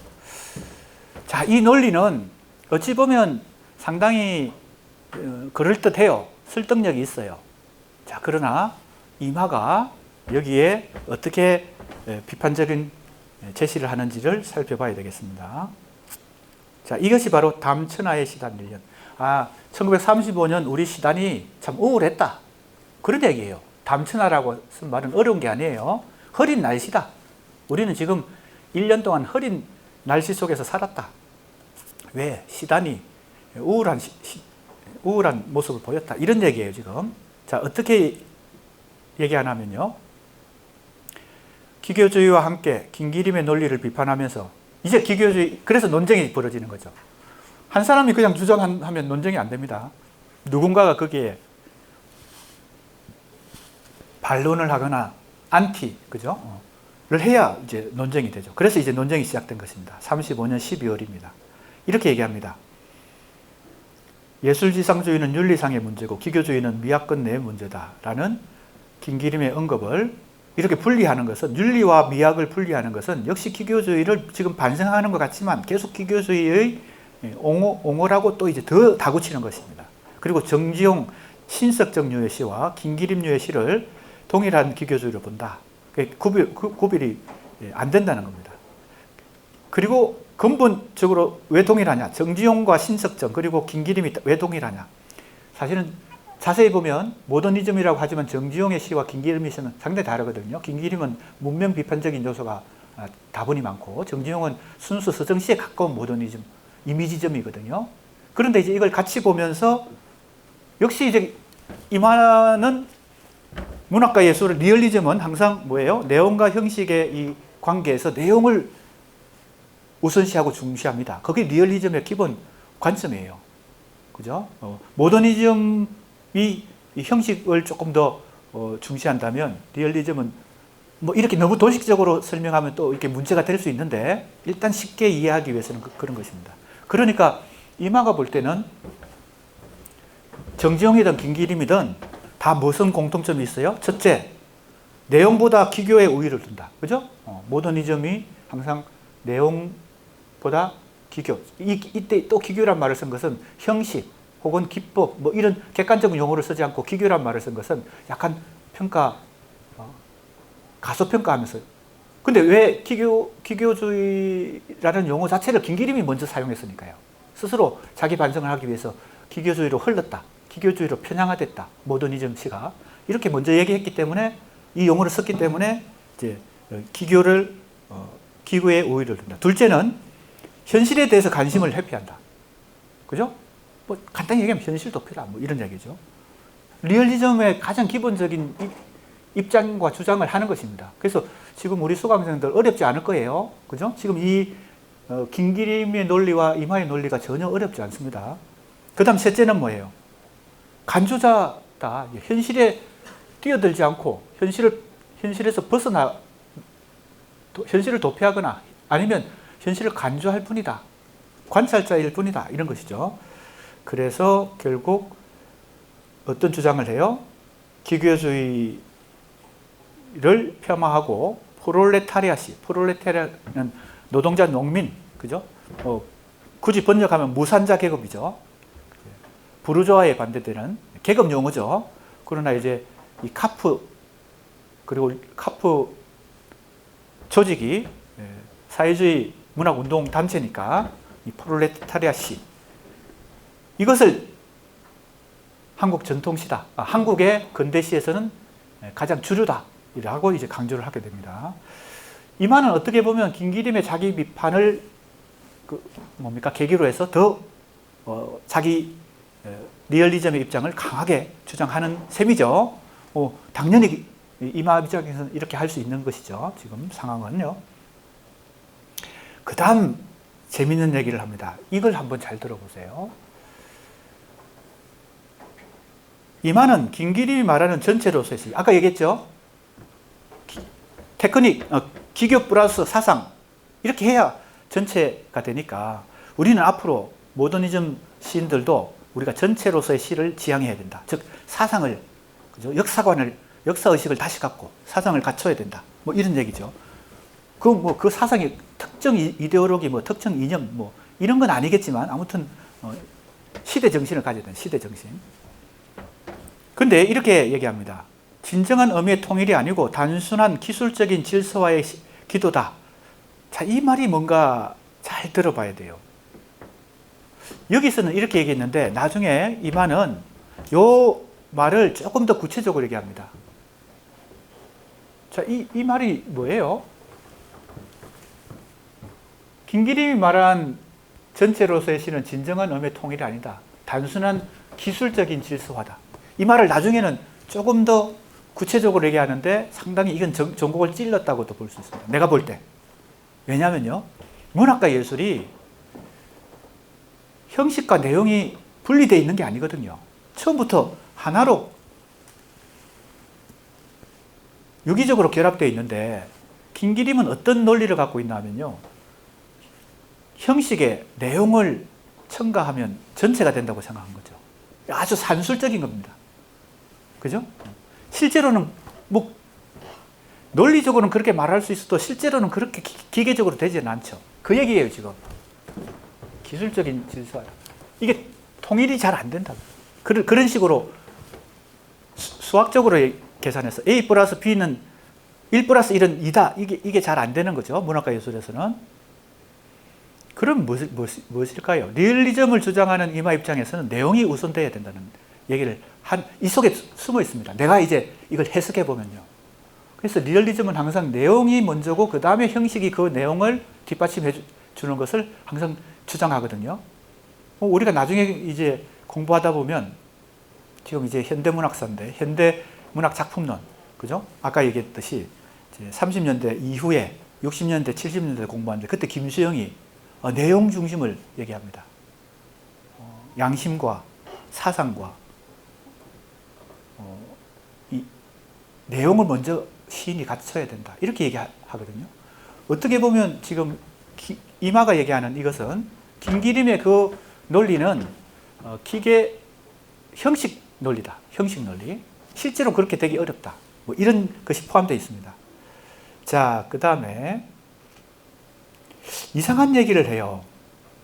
자, 이 논리는 어찌 보면 상당히 그럴듯해요. 설득력이 있어요. 자, 그러나 이마가 여기에 어떻게 비판적인 제시를 하는지를 살펴봐야 되겠습니다. 자, 이것이 바로 담천하의 시단 1년. 1935년 우리 시단이 참 우울했다. 그런 얘기예요. 담천하라고 쓴 말은 어려운 게 아니에요. 흐린 날씨다. 우리는 지금 1년 동안 흐린 날씨 속에서 살았다. 왜? 시단이 우울한 모습을 보였다. 이런 얘기예요, 지금. 자, 어떻게 얘기하냐면요. 기교주의와 함께 김기림의 논리를 비판하면서 이제 기교주의, 그래서 논쟁이 벌어지는 거죠. 한 사람이 그냥 주장하면 논쟁이 안 됩니다. 누군가가 거기에 반론을 하거나 안티, 그죠? 를 해야 이제 논쟁이 되죠. 그래서 이제 논쟁이 시작된 것입니다. 35년 12월입니다. 이렇게 얘기합니다. 예술지상주의는 윤리상의 문제고 기교주의는 미학권내의 문제다라는 김기림의 언급을 이렇게 분리하는 것은, 윤리와 미학을 분리하는 것은 역시 기교주의를 지금 반성하는 것 같지만 계속 기교주의의 옹호라고 또 이제 더 다구치는 것입니다. 그리고 정지용 신석정류의 시와 김기림류의 시를 동일한 기교주의로 본다. 구별이 안 된다는 겁니다. 그리고 근본적으로 왜 동일하냐? 정지용과 신석정 그리고 김기림이 왜 동일하냐? 사실은 자세히 보면 모더니즘이라고 하지만 정지용의 시와 김기림의 시는 상당히 다르거든요. 김기림은 문명 비판적인 요소가 다분히 많고 정지용은 순수 서정시에 가까운 모더니즘, 이미지점이거든요. 그런데 이제 이걸 같이 보면서 역시 이제 이만은 문학과 예술의 리얼리즘은 항상 뭐예요? 내용과 형식의 이 관계에서 내용을 우선시하고 중시합니다. 그게 리얼리즘의 기본 관점이에요. 그죠? 모더니즘이 이 형식을 조금 더 중시한다면 리얼리즘은 뭐 이렇게 너무 도식적으로 설명하면 또 이렇게 문제가 될 수 있는데 일단 쉽게 이해하기 위해서는 그런 것입니다. 그러니까 이마가 볼 때는 정지용이든 김기림이든 다 무슨 공통점이 있어요? 첫째, 내용보다 기교에 우위를 둔다. 그죠? 모더니즘이 항상 내용보다 기교. 이때 또 기교란 말을 쓴 것은 형식 혹은 기법 뭐 이런 객관적인 용어를 쓰지 않고 기교란 말을 쓴 것은 약간 평가, 가소평가하면서. 근데 왜 기교주의라는 용어 자체를 김기림이 먼저 사용했으니까요. 스스로 자기 반성을 하기 위해서 기교주의로 흘렀다. 기교주의로 편향화됐다. 모더니즘 시가. 이렇게 먼저 얘기했기 때문에 이 용어를 썼기 때문에 이제 기교를 기구에 우위를 둔다. 둘째는 현실에 대해서 관심을 회피한다. 그죠? 뭐 간단히 얘기하면 현실 도피라 뭐 이런 얘기죠. 리얼리즘의 가장 기본적인 입장과 주장을 하는 것입니다. 그래서 지금 우리 수강생들 어렵지 않을 거예요. 그죠? 지금 이 김기림의 논리와 이마의 논리가 전혀 어렵지 않습니다. 그 다음 셋째는 뭐예요? 간주자다. 현실에 뛰어들지 않고 현실에서 현실을 도피하거나 아니면 현실을 간주할 뿐이다. 관찰자일 뿐이다. 이런 것이죠. 그래서 결국 어떤 주장을 해요? 기교주의를 폄하하고 프롤레타리아는 노동자, 농민, 그죠? 굳이 번역하면 무산자 계급이죠. 부르주아에 반대되는 계급 용어죠. 그러나 이제 이 카프 그리고 카프 조직이 사회주의 문학운동 단체니까 이 프롤레타리아시 이것을 한국 전통시다. 한국의 근대시에서는 가장 주류다라고 이제 강조를 하게 됩니다. 이만은 어떻게 보면 김기림의 자기 비판을 계기로 해서 더 자기 리얼리즘의 입장을 강하게 주장하는 셈이죠. 당연히 이마 입장에서는 이렇게 할 수 있는 것이죠. 지금 상황은요. 그 다음 재밌는 얘기를 합니다. 이걸 한번 잘 들어보세요. 이마는 김기림이 말하는 전체로서의 아까 얘기했죠. 테크닉, 기교 플러스 사상 이렇게 해야 전체가 되니까 우리는 앞으로 모더니즘 시인들도 우리가 전체로서의 시를 지향해야 된다. 즉 사상을, 그죠? 역사관을, 역사의식을 다시 갖고 사상을 갖춰야 된다. 뭐 이런 얘기죠. 그 사상이 특정 이데올로기, 뭐 특정 이념, 뭐 이런 건 아니겠지만 아무튼 시대 정신을 가져야 된다. 시대 정신. 근데 이렇게 얘기합니다. 진정한 의미의 통일이 아니고 단순한 기술적인 질서와의 기도다. 자, 이 말이 뭔가 잘 들어봐야 돼요. 여기서는 이렇게 얘기했는데 나중에 이만은 요 말을 조금 더 구체적으로 얘기합니다. 자, 이 말이 뭐예요? 김기림이 말한 전체로서의 시는 진정한 의미의 통일이 아니다. 단순한 기술적인 질서화다. 이 말을 나중에는 조금 더 구체적으로 얘기하는데 상당히 이건 전곡을 찔렀다고도 볼 수 있습니다. 내가 볼 때. 왜냐하면요. 문학과 예술이 형식과 내용이 분리되어 있는 게 아니거든요. 처음부터 하나로 유기적으로 결합되어 있는데 김기림은 어떤 논리를 갖고 있나 하면요. 형식의 내용을 첨가하면 전체가 된다고 생각한 거죠. 아주 산술적인 겁니다. 그죠? 실제로는 뭐 논리적으로는 그렇게 말할 수 있어도 실제로는 그렇게 기계적으로 되지는 않죠. 그 얘기예요, 지금. 기술적인 질서. 이게 통일이 잘 안 된다. 그런 식으로 수학적으로 계산해서 A 플러스 B는 1 플러스 1은 2다. 이게 잘 안 되는 거죠. 문학과 예술에서는. 그럼 무엇일까요? 리얼리즘을 주장하는 이마 입장에서는 내용이 우선돼야 된다는 얘기를 이 속에 숨어 있습니다. 내가 이제 이걸 해석해 보면요. 그래서 리얼리즘은 항상 내용이 먼저고 그 다음에 형식이 그 내용을 뒷받침해 주는 것을 항상 주장하거든요. 우리가 나중에 이제 공부하다 보면 지금 이제 현대문학사인데 현대문학 작품론, 그죠? 아까 얘기했듯이 이제 30년대 이후에 60년대, 70년대 공부하는데 그때 김수영이 내용 중심을 얘기합니다. 양심과 사상과 이 내용을 먼저 시인이 갖춰야 된다. 이렇게 얘기하거든요. 어떻게 보면 지금 이마가 얘기하는 이것은 김기림의 그 논리는 기계 형식 논리다. 형식 논리. 실제로 그렇게 되기 어렵다. 뭐 이런 것이 포함되어 있습니다. 자, 그 다음에 이상한 얘기를 해요.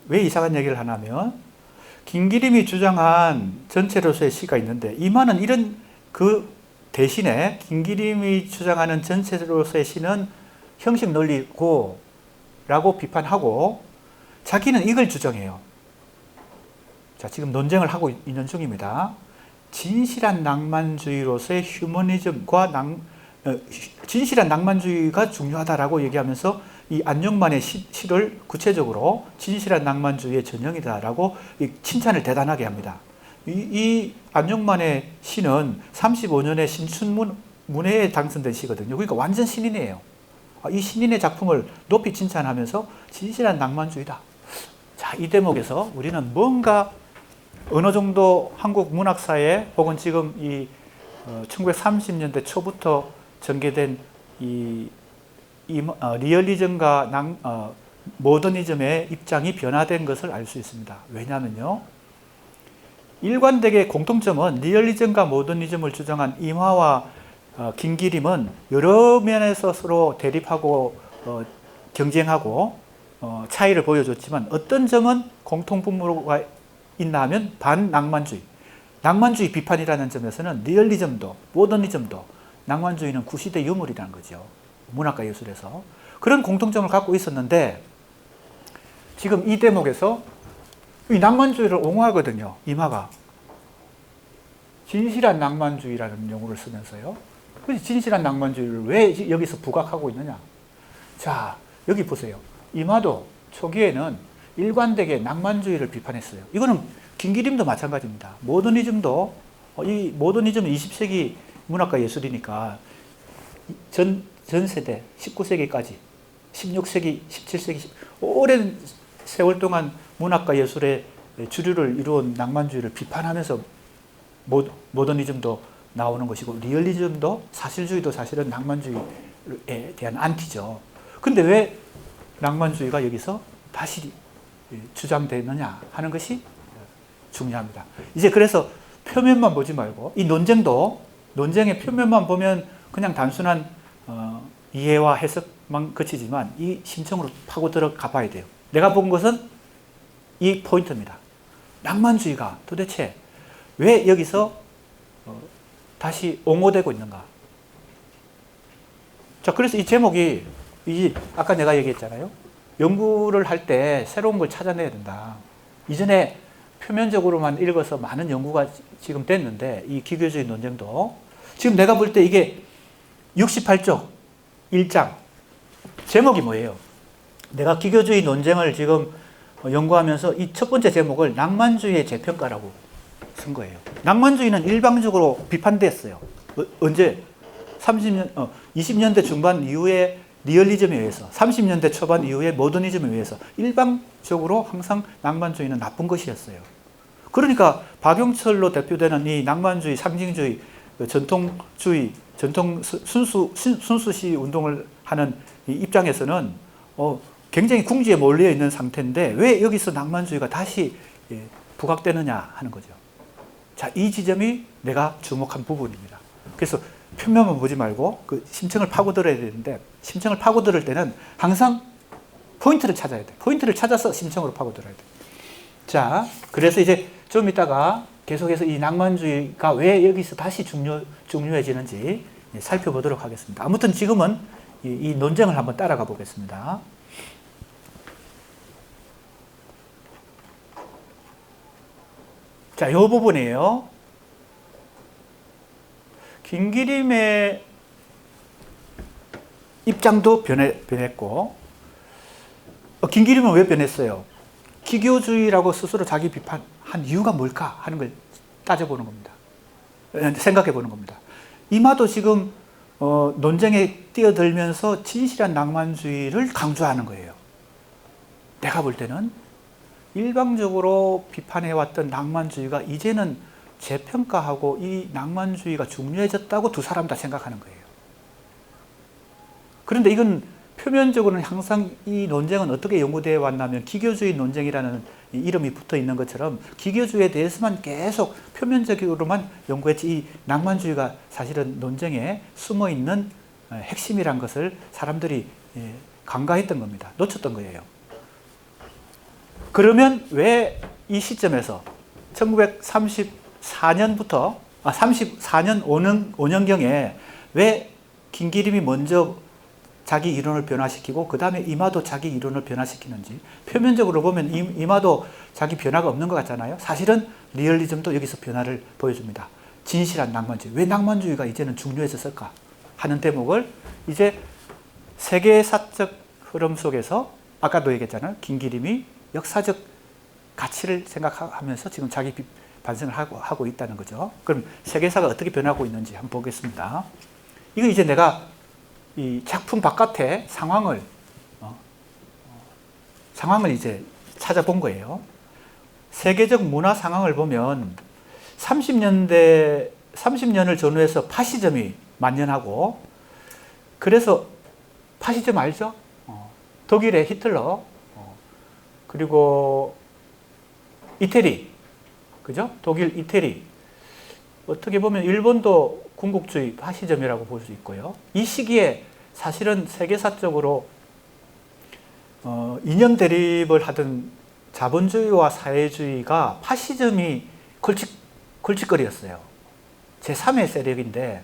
왜 이상한 얘기를 하냐면 김기림이 주장한 전체로서의 시가 있는데 이마는 이런 그 대신에 김기림이 주장하는 전체로서의 시는 형식 논리고 라고 비판하고 자기는 이걸 주장해요. 자, 지금 논쟁을 하고 있는 중입니다. 진실한 낭만주의로서의 휴머니즘과 진실한 낭만주의가 중요하다라고 얘기하면서 이 안녕만의 시를 구체적으로 진실한 낭만주의의 전형이다라고 칭찬을 대단하게 합니다. 이 안녕만의 시는 35년에 신춘문예에 당선된 시거든요. 그러니까 완전 신인이에요. 이 신인의 작품을 높이 칭찬하면서 진실한 낭만주의다. 자, 이 대목에서 우리는 뭔가 어느 정도 한국 문학사에 혹은 지금 이 1930년대 초부터 전개된 이 리얼리즘과 모더니즘의 입장이 변화된 것을 알 수 있습니다. 왜냐하면요. 일관되게 공통점은 리얼리즘과 모더니즘을 주장한 임화와 김기림은 여러 면에서 서로 대립하고 경쟁하고 차이를 보여줬지만 어떤 점은 공통분모가 있나 하면 반낭만주의. 낭만주의 비판이라는 점에서는 리얼리즘도 모더니즘도 낭만주의는 구시대 유물이라는 거죠. 문학과 예술에서. 그런 공통점을 갖고 있었는데 지금 이 대목에서 이 낭만주의를 옹호하거든요. 임화가. 진실한 낭만주의라는 용어를 쓰면서요. 진실한 낭만주의를 왜 여기서 부각하고 있느냐. 자, 여기 보세요. 임화도 초기에는 일관되게 낭만주의를 비판했어요. 이거는 김기림도 마찬가지입니다. 모더니즘도 이 모더니즘은 20세기 문학과 예술이니까 전 세대 19세기까지 16세기, 17세기 오랜 세월 동안 문학과 예술의 주류를 이루은 낭만주의를 비판하면서 모더니즘도 나오는 것이고 리얼리즘도 사실주의도 사실은 낭만주의에 대한 안티죠. 근데 왜 낭만주의가 여기서 다시 주장되느냐 하는 것이 중요합니다. 이제 그래서 표면만 보지 말고 이 논쟁의 표면만 보면 그냥 단순한 이해와 해석만 그치지만 이 심층으로 파고 들어가 봐야 돼요. 내가 본 것은 이 포인트입니다. 낭만주의가 도대체 왜 여기서 다시 옹호되고 있는가? 자, 그래서 이 제목이 아까 내가 얘기했잖아요. 연구를 할 때 새로운 걸 찾아내야 된다. 이전에 표면적으로만 읽어서 많은 연구가 지금 됐는데 이 기교주의 논쟁도 지금 내가 볼 때 이게 68쪽 1장 제목이 뭐예요? 내가 기교주의 논쟁을 지금 연구하면서 이 첫 번째 제목을 낭만주의의 재평가라고 쓴 거예요. 낭만주의는 일방적으로 비판됐어요. 언제? 20년대 중반 이후에 리얼리즘에 의해서, 30년대 초반 이후에 모더니즘에 의해서 일방적으로 항상 낭만주의는 나쁜 것이었어요. 그러니까 박용철로 대표되는 이 낭만주의, 상징주의, 전통주의, 순수시 운동을 하는 입장에서는 굉장히 궁지에 몰려 있는 상태인데 왜 여기서 낭만주의가 다시 부각되느냐 하는 거죠. 자, 이 지점이 내가 주목한 부분입니다. 그래서 표면만 보지 말고 그 심층을 파고들어야 되는데 심층을 파고들을 때는 항상 포인트를 찾아야 돼. 포인트를 찾아서 심층으로 파고들어야 돼. 자, 그래서 이제 좀 이따가 계속해서 이 낭만주의가 왜 여기서 다시 중요해지는지 살펴보도록 하겠습니다. 아무튼 지금은 이 논쟁을 한번 따라가 보겠습니다. 자, 이 부분이에요. 김기림의 입장도 변했고, 김기림은 왜 변했어요? 기교주의라고 스스로 자기 비판한 이유가 뭘까 하는 걸 따져보는 겁니다. 생각해 보는 겁니다. 이마도 지금 논쟁에 뛰어들면서 진실한 낭만주의를 강조하는 거예요. 내가 볼 때는 일방적으로 비판해왔던 낭만주의가 이제는 재평가하고 이 낭만주의가 중요해졌다고 두 사람 다 생각하는 거예요. 그런데 이건 표면적으로는 항상 이 논쟁은 어떻게 연구되어 왔냐면 기교주의 논쟁이라는 이름이 붙어 있는 것처럼 기교주의에 대해서만 계속 표면적으로만 연구했지 이 낭만주의가 사실은 논쟁에 숨어 있는 핵심이란 것을 사람들이 간과했던 겁니다. 놓쳤던 거예요. 그러면 왜 이 시점에서 1934년부터 34년 5년경에 왜 김기림이 먼저 자기 이론을 변화시키고 그 다음에 이마도 자기 이론을 변화시키는지 표면적으로 보면 이마도 자기 변화가 없는 것 같잖아요. 사실은 리얼리즘도 여기서 변화를 보여줍니다. 진실한 낭만주의. 왜 낭만주의가 이제는 중요해졌을까 하는 대목을 이제 세계사적 흐름 속에서 아까도 얘기했잖아요. 김기림이 역사적 가치를 생각하면서 지금 자기 반성을 하고 있다는 거죠. 그럼 세계사가 어떻게 변하고 있는지 한번 보겠습니다. 이거 이제 내가 이 작품 바깥의 상황을 이제 찾아본 거예요. 세계적 문화 상황을 보면 30년을 전후해서 파시즘이 만연하고 그래서 파시즘 알죠? 독일의 히틀러 그리고 이태리 그죠? 독일 이태리 어떻게 보면 일본도 군국주의 파시즘이라고 볼 수 있고요. 이 시기에 사실은 세계사적으로 이념 대립을 하던 자본주의와 사회주의가 파시즘이 걸칫거리였어요. 제3의 세력인데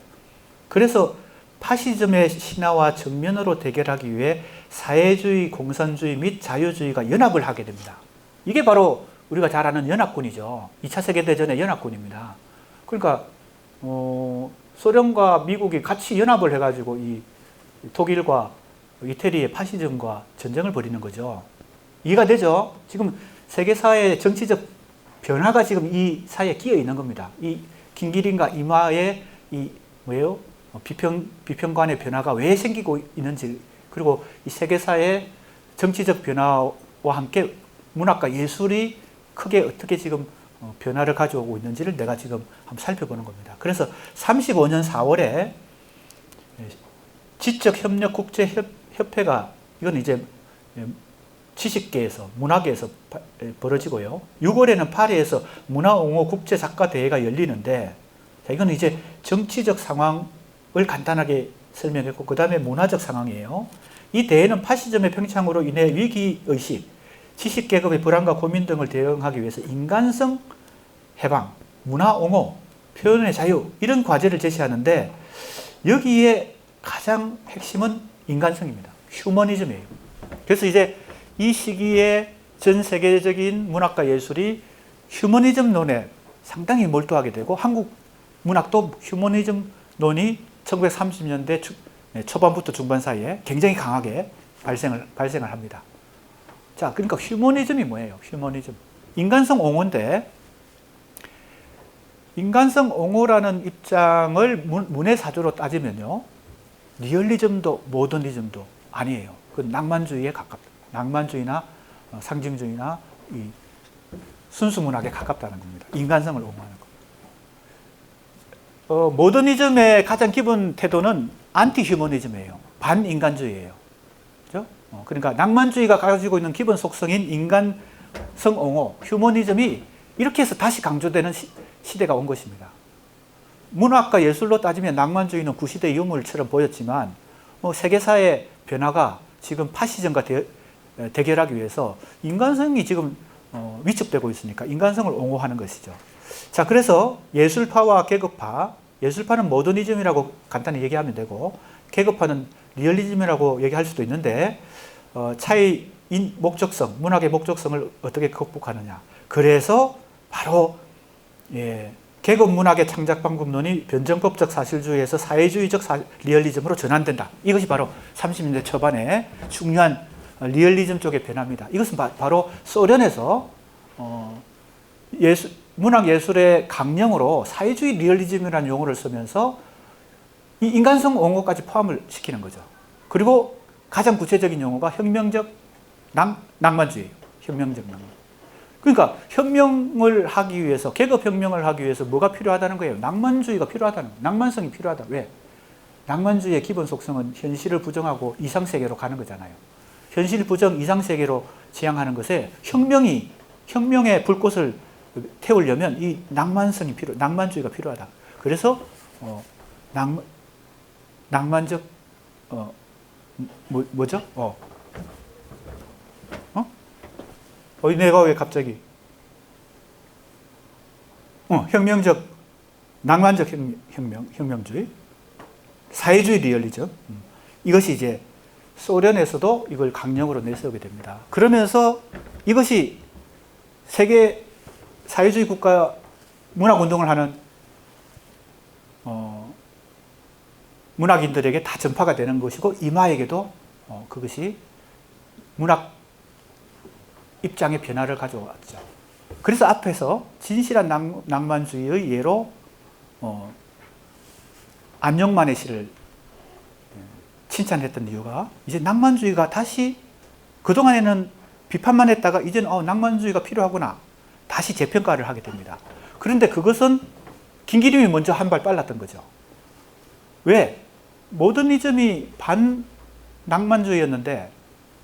그래서 파시즘의 신화와 정면으로 대결하기 위해 사회주의, 공산주의 및 자유주의가 연합을 하게 됩니다. 이게 바로 우리가 잘 아는 연합군이죠. 2차 세계대전의 연합군입니다. 그러니까 소련과 미국이 같이 연합을 해가지고 이 독일과 이태리의 파시즘과 전쟁을 벌이는 거죠. 이해가 되죠? 지금 세계사의 정치적 변화가 지금 이 사이에 끼어 있는 겁니다. 이 김기림과 이마의 이 뭐예요? 비평관의 변화가 왜 생기고 있는지 그리고 이 세계사의 정치적 변화와 함께 문학과 예술이 크게 어떻게 지금 변화를 가져오고 있는지를 내가 지금 한번 살펴보는 겁니다. 그래서 35년 4월에 지적협력국제협회가 이건 이제 지식계에서, 문화계에서 벌어지고요. 6월에는 파리에서 문화옹호 국제작가대회가 열리는데, 자, 이건 이제 정치적 상황을 간단하게 설명했고, 그 다음에 문화적 상황이에요. 이 대회는 파시즘의 팽창으로 인해 위기의식, 지식계급의 불안과 고민 등을 대응하기 위해서 인간성 해방, 문화옹호, 표현의 자유, 이런 과제를 제시하는데, 여기에 가장 핵심은 인간성입니다. 휴머니즘이에요. 그래서 이제 이 시기에 전 세계적인 문학과 예술이 휴머니즘론에 상당히 몰두하게 되고, 한국 문학도 휴머니즘론이 1930년대 초반부터 중반 사이에 굉장히 강하게 발생을 합니다. 자, 그러니까 휴머니즘이 뭐예요? 휴머니즘. 인간성 옹호인데, 인간성 옹호라는 입장을 문의 사조로 따지면요, 리얼리즘도 모더니즘도 아니에요. 그 낭만주의에 가깝다. 낭만주의나 상징주의나 이 순수 문학에 가깝다는 겁니다. 인간성을 옹호하는 거. 모더니즘의 가장 기본 태도는 안티 휴머니즘이에요. 반인간주의예요. 그죠? 그러니까 낭만주의가 가지고 있는 기본 속성인 인간성 옹호, 휴머니즘이 이렇게 해서 다시 강조되는 시대가 온 것입니다. 문학과 예술로 따지면 낭만주의는 구시대 유물처럼 보였지만, 세계사의 변화가 지금 파시즘과 대결하기 위해서 인간성이 지금 위축되고 있으니까 인간성을 옹호하는 것이죠. 자, 그래서 예술파와 계급파, 예술파는 모더니즘이라고 간단히 얘기하면 되고, 계급파는 리얼리즘이라고 얘기할 수도 있는데, 차이 목적성, 문학의 목적성을 어떻게 극복하느냐. 그래서 바로 계급 문학의 창작 방법론이 변정법적 사실주의에서 사회주의적 리얼리즘으로 전환된다. 이것이 바로 30년대 초반에 중요한 리얼리즘 쪽의 변화입니다. 이것은 바로 소련에서 문학 예술의 강령으로 사회주의 리얼리즘이라는 용어를 쓰면서 이 인간성 옹호까지 포함을 시키는 거죠. 그리고 가장 구체적인 용어가 혁명적 낭만주의예요. 혁명적 낭만. 그러니까 혁명을 하기 위해서, 계급혁명을 하기 위해서 뭐가 필요하다는 거예요? 낭만주의가 필요하다는 거예요. 낭만성이 필요하다. 왜? 낭만주의의 기본 속성은 현실을 부정하고 이상세계로 가는 거잖아요. 현실 부정, 이상세계로 지향하는 것에 혁명의 불꽃을 태우려면 이 낭만주의가 필요하다. 그래서 낭만적 뭐죠? 내가 왜 갑자기 혁명적 낭만적 혁명주의, 사회주의 리얼리즘, 이것이 이제 소련에서도 이걸 강령으로 내세우게 됩니다. 그러면서 이것이 세계 사회주의 국가 문학운동을 하는 문학인들에게 다 전파가 되는 것이고, 이마에게도 그것이 문학 입장의 변화를 가져왔죠. 그래서 앞에서 진실한 낭만주의의 예로 안녕만의 시를 칭찬했던 이유가, 이제 낭만주의가 다시, 그동안에는 비판만 했다가 이제는 낭만주의가 필요하구나, 다시 재평가를 하게 됩니다. 그런데 그것은 김기림이 먼저 한 발 빨랐던 거죠. 왜? 모더니즘이 반낭만주의였는데,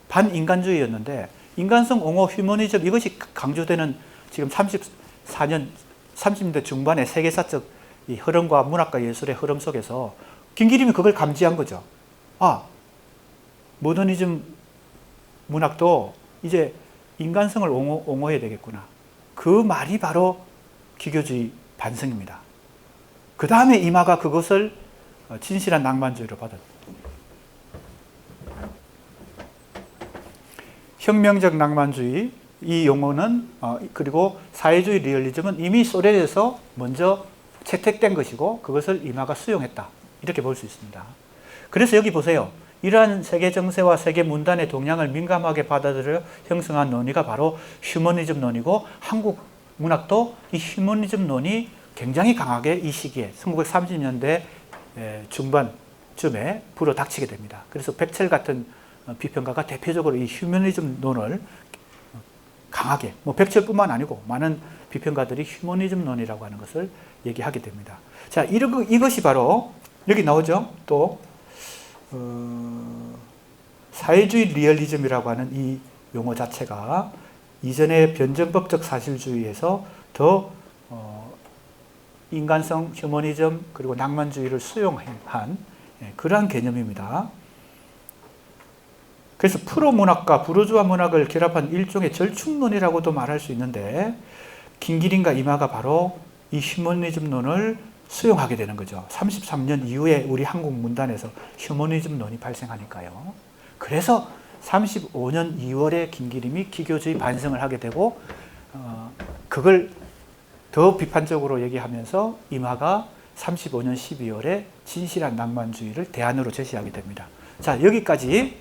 반인간주의였는데, 인간성 옹호, 휴머니즘, 이것이 강조되는 지금 30년대 중반의 세계사적 이 흐름과 문학과 예술의 흐름 속에서 김기림이 그걸 감지한 거죠. 모더니즘 문학도 이제 인간성을 옹호해야 되겠구나. 그 말이 바로 기교주의 반성입니다. 그 다음에 이마가 그것을 진실한 낭만주의로 받았다. 혁명적 낭만주의, 이 용어는 그리고 사회주의 리얼리즘은 이미 소련에서 먼저 채택된 것이고, 그것을 이마가 수용했다, 이렇게 볼 수 있습니다. 그래서 여기 보세요. 이러한 세계 정세와 세계 문단의 동향을 민감하게 받아들여 형성한 논의가 바로 휴머니즘론이고, 한국 문학도 이 휴머니즘론이 굉장히 강하게 이 시기에 1930년대 중반쯤에 불어닥치게 됩니다. 그래서 백철 같은 비평가가 대표적으로 이 휴머니즘론을 강하게, 백철뿐만 아니고 많은 비평가들이 휴머니즘론이라고 하는 것을 얘기하게 됩니다. 자, 이것이 바로 여기 나오죠. 또 사회주의 리얼리즘이라고 하는 이 용어 자체가 이전의 변증법적 사실주의에서 더 인간성, 휴머니즘 그리고 낭만주의를 수용한 그러한 개념입니다. 그래서 프로 문학과 부르주아 문학을 결합한 일종의 절충론이라고도 말할 수 있는데 김기림과 이마가 바로 이 휴머니즘론을 수용하게 되는 거죠. 33년 이후에 우리 한국 문단에서 휴머니즘론이 발생하니까요. 그래서 35년 2월에 김기림이 기교주의 반성을 하게 되고 그걸 더 비판적으로 얘기하면서 이마가 35년 12월에 진실한 낭만주의를 대안으로 제시하게 됩니다. 자, 여기까지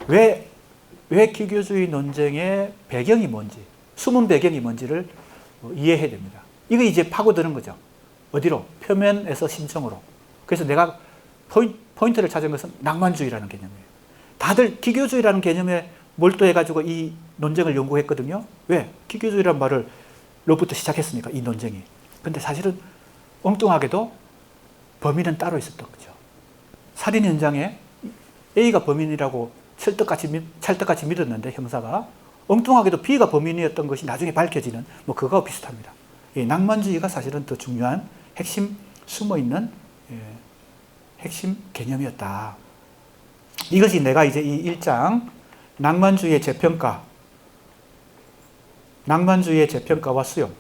왜 기교주의 논쟁의 배경이 뭔지, 숨은 배경이 뭔지를 이해해야 됩니다. 이거 이제 파고드는 거죠. 어디로? 표면에서 심층으로. 그래서 내가 포인트를 찾은 것은 낭만주의라는 개념이에요. 다들 기교주의라는 개념에 몰두해가지고 이 논쟁을 연구했거든요. 왜? 기교주의라는 말을 로부터 시작했으니까, 이 논쟁이. 근데 사실은 엉뚱하게도 범인은 따로 있었던 거죠. 살인 현장에 A가 범인이라고 찰떡같이 믿었는데 형사가 엉뚱하게도 B가 범인이었던 것이 나중에 밝혀지는 뭐 그거와 비슷합니다. 이 낭만주의가 사실은 더 중요한 핵심 숨어있는 핵심 개념이었다. 이것이 내가 이제 이 1장 낭만주의의 재평가와 수용.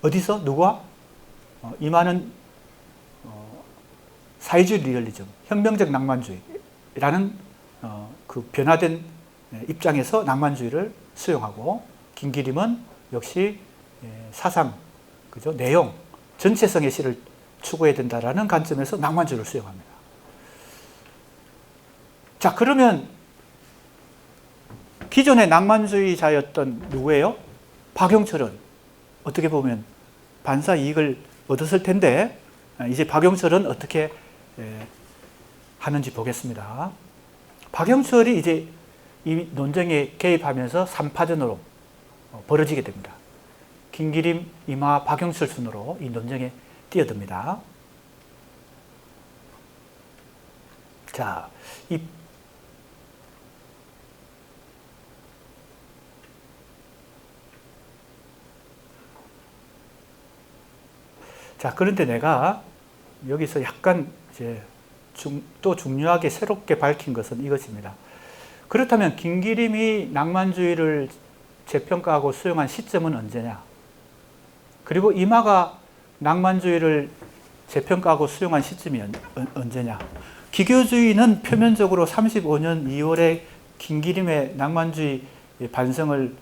어디서? 누구와? 이마는 사회주의 리얼리즘, 혁명적 낭만주의라는 그 변화된 입장에서 낭만주의를 수용하고, 김기림은 역시 사상, 그죠? 내용, 전체성의 시를 추구해야 된다라는 관점에서 낭만주의를 수용합니다. 자, 그러면 기존의 낭만주의자였던 누구예요? 박용철은 어떻게 보면 반사 이익을 얻었을 텐데, 이제 박용철은 어떻게 하는지 보겠습니다. 박용철이 이제 이 논쟁에 개입하면서 3파전으로 벌어지게 됩니다. 김기림, 이마, 박용철 순으로 이 논쟁에 뛰어듭니다. 자, 그런데 내가 여기서 약간 이제 또 중요하게 새롭게 밝힌 것은 이것입니다. 그렇다면 김기림이 낭만주의를 재평가하고 수용한 시점은 언제냐? 그리고 이마가 낭만주의를 재평가하고 수용한 시점이 언제냐? 기교주의는 표면적으로 35년 2월에 김기림의 낭만주의 반성을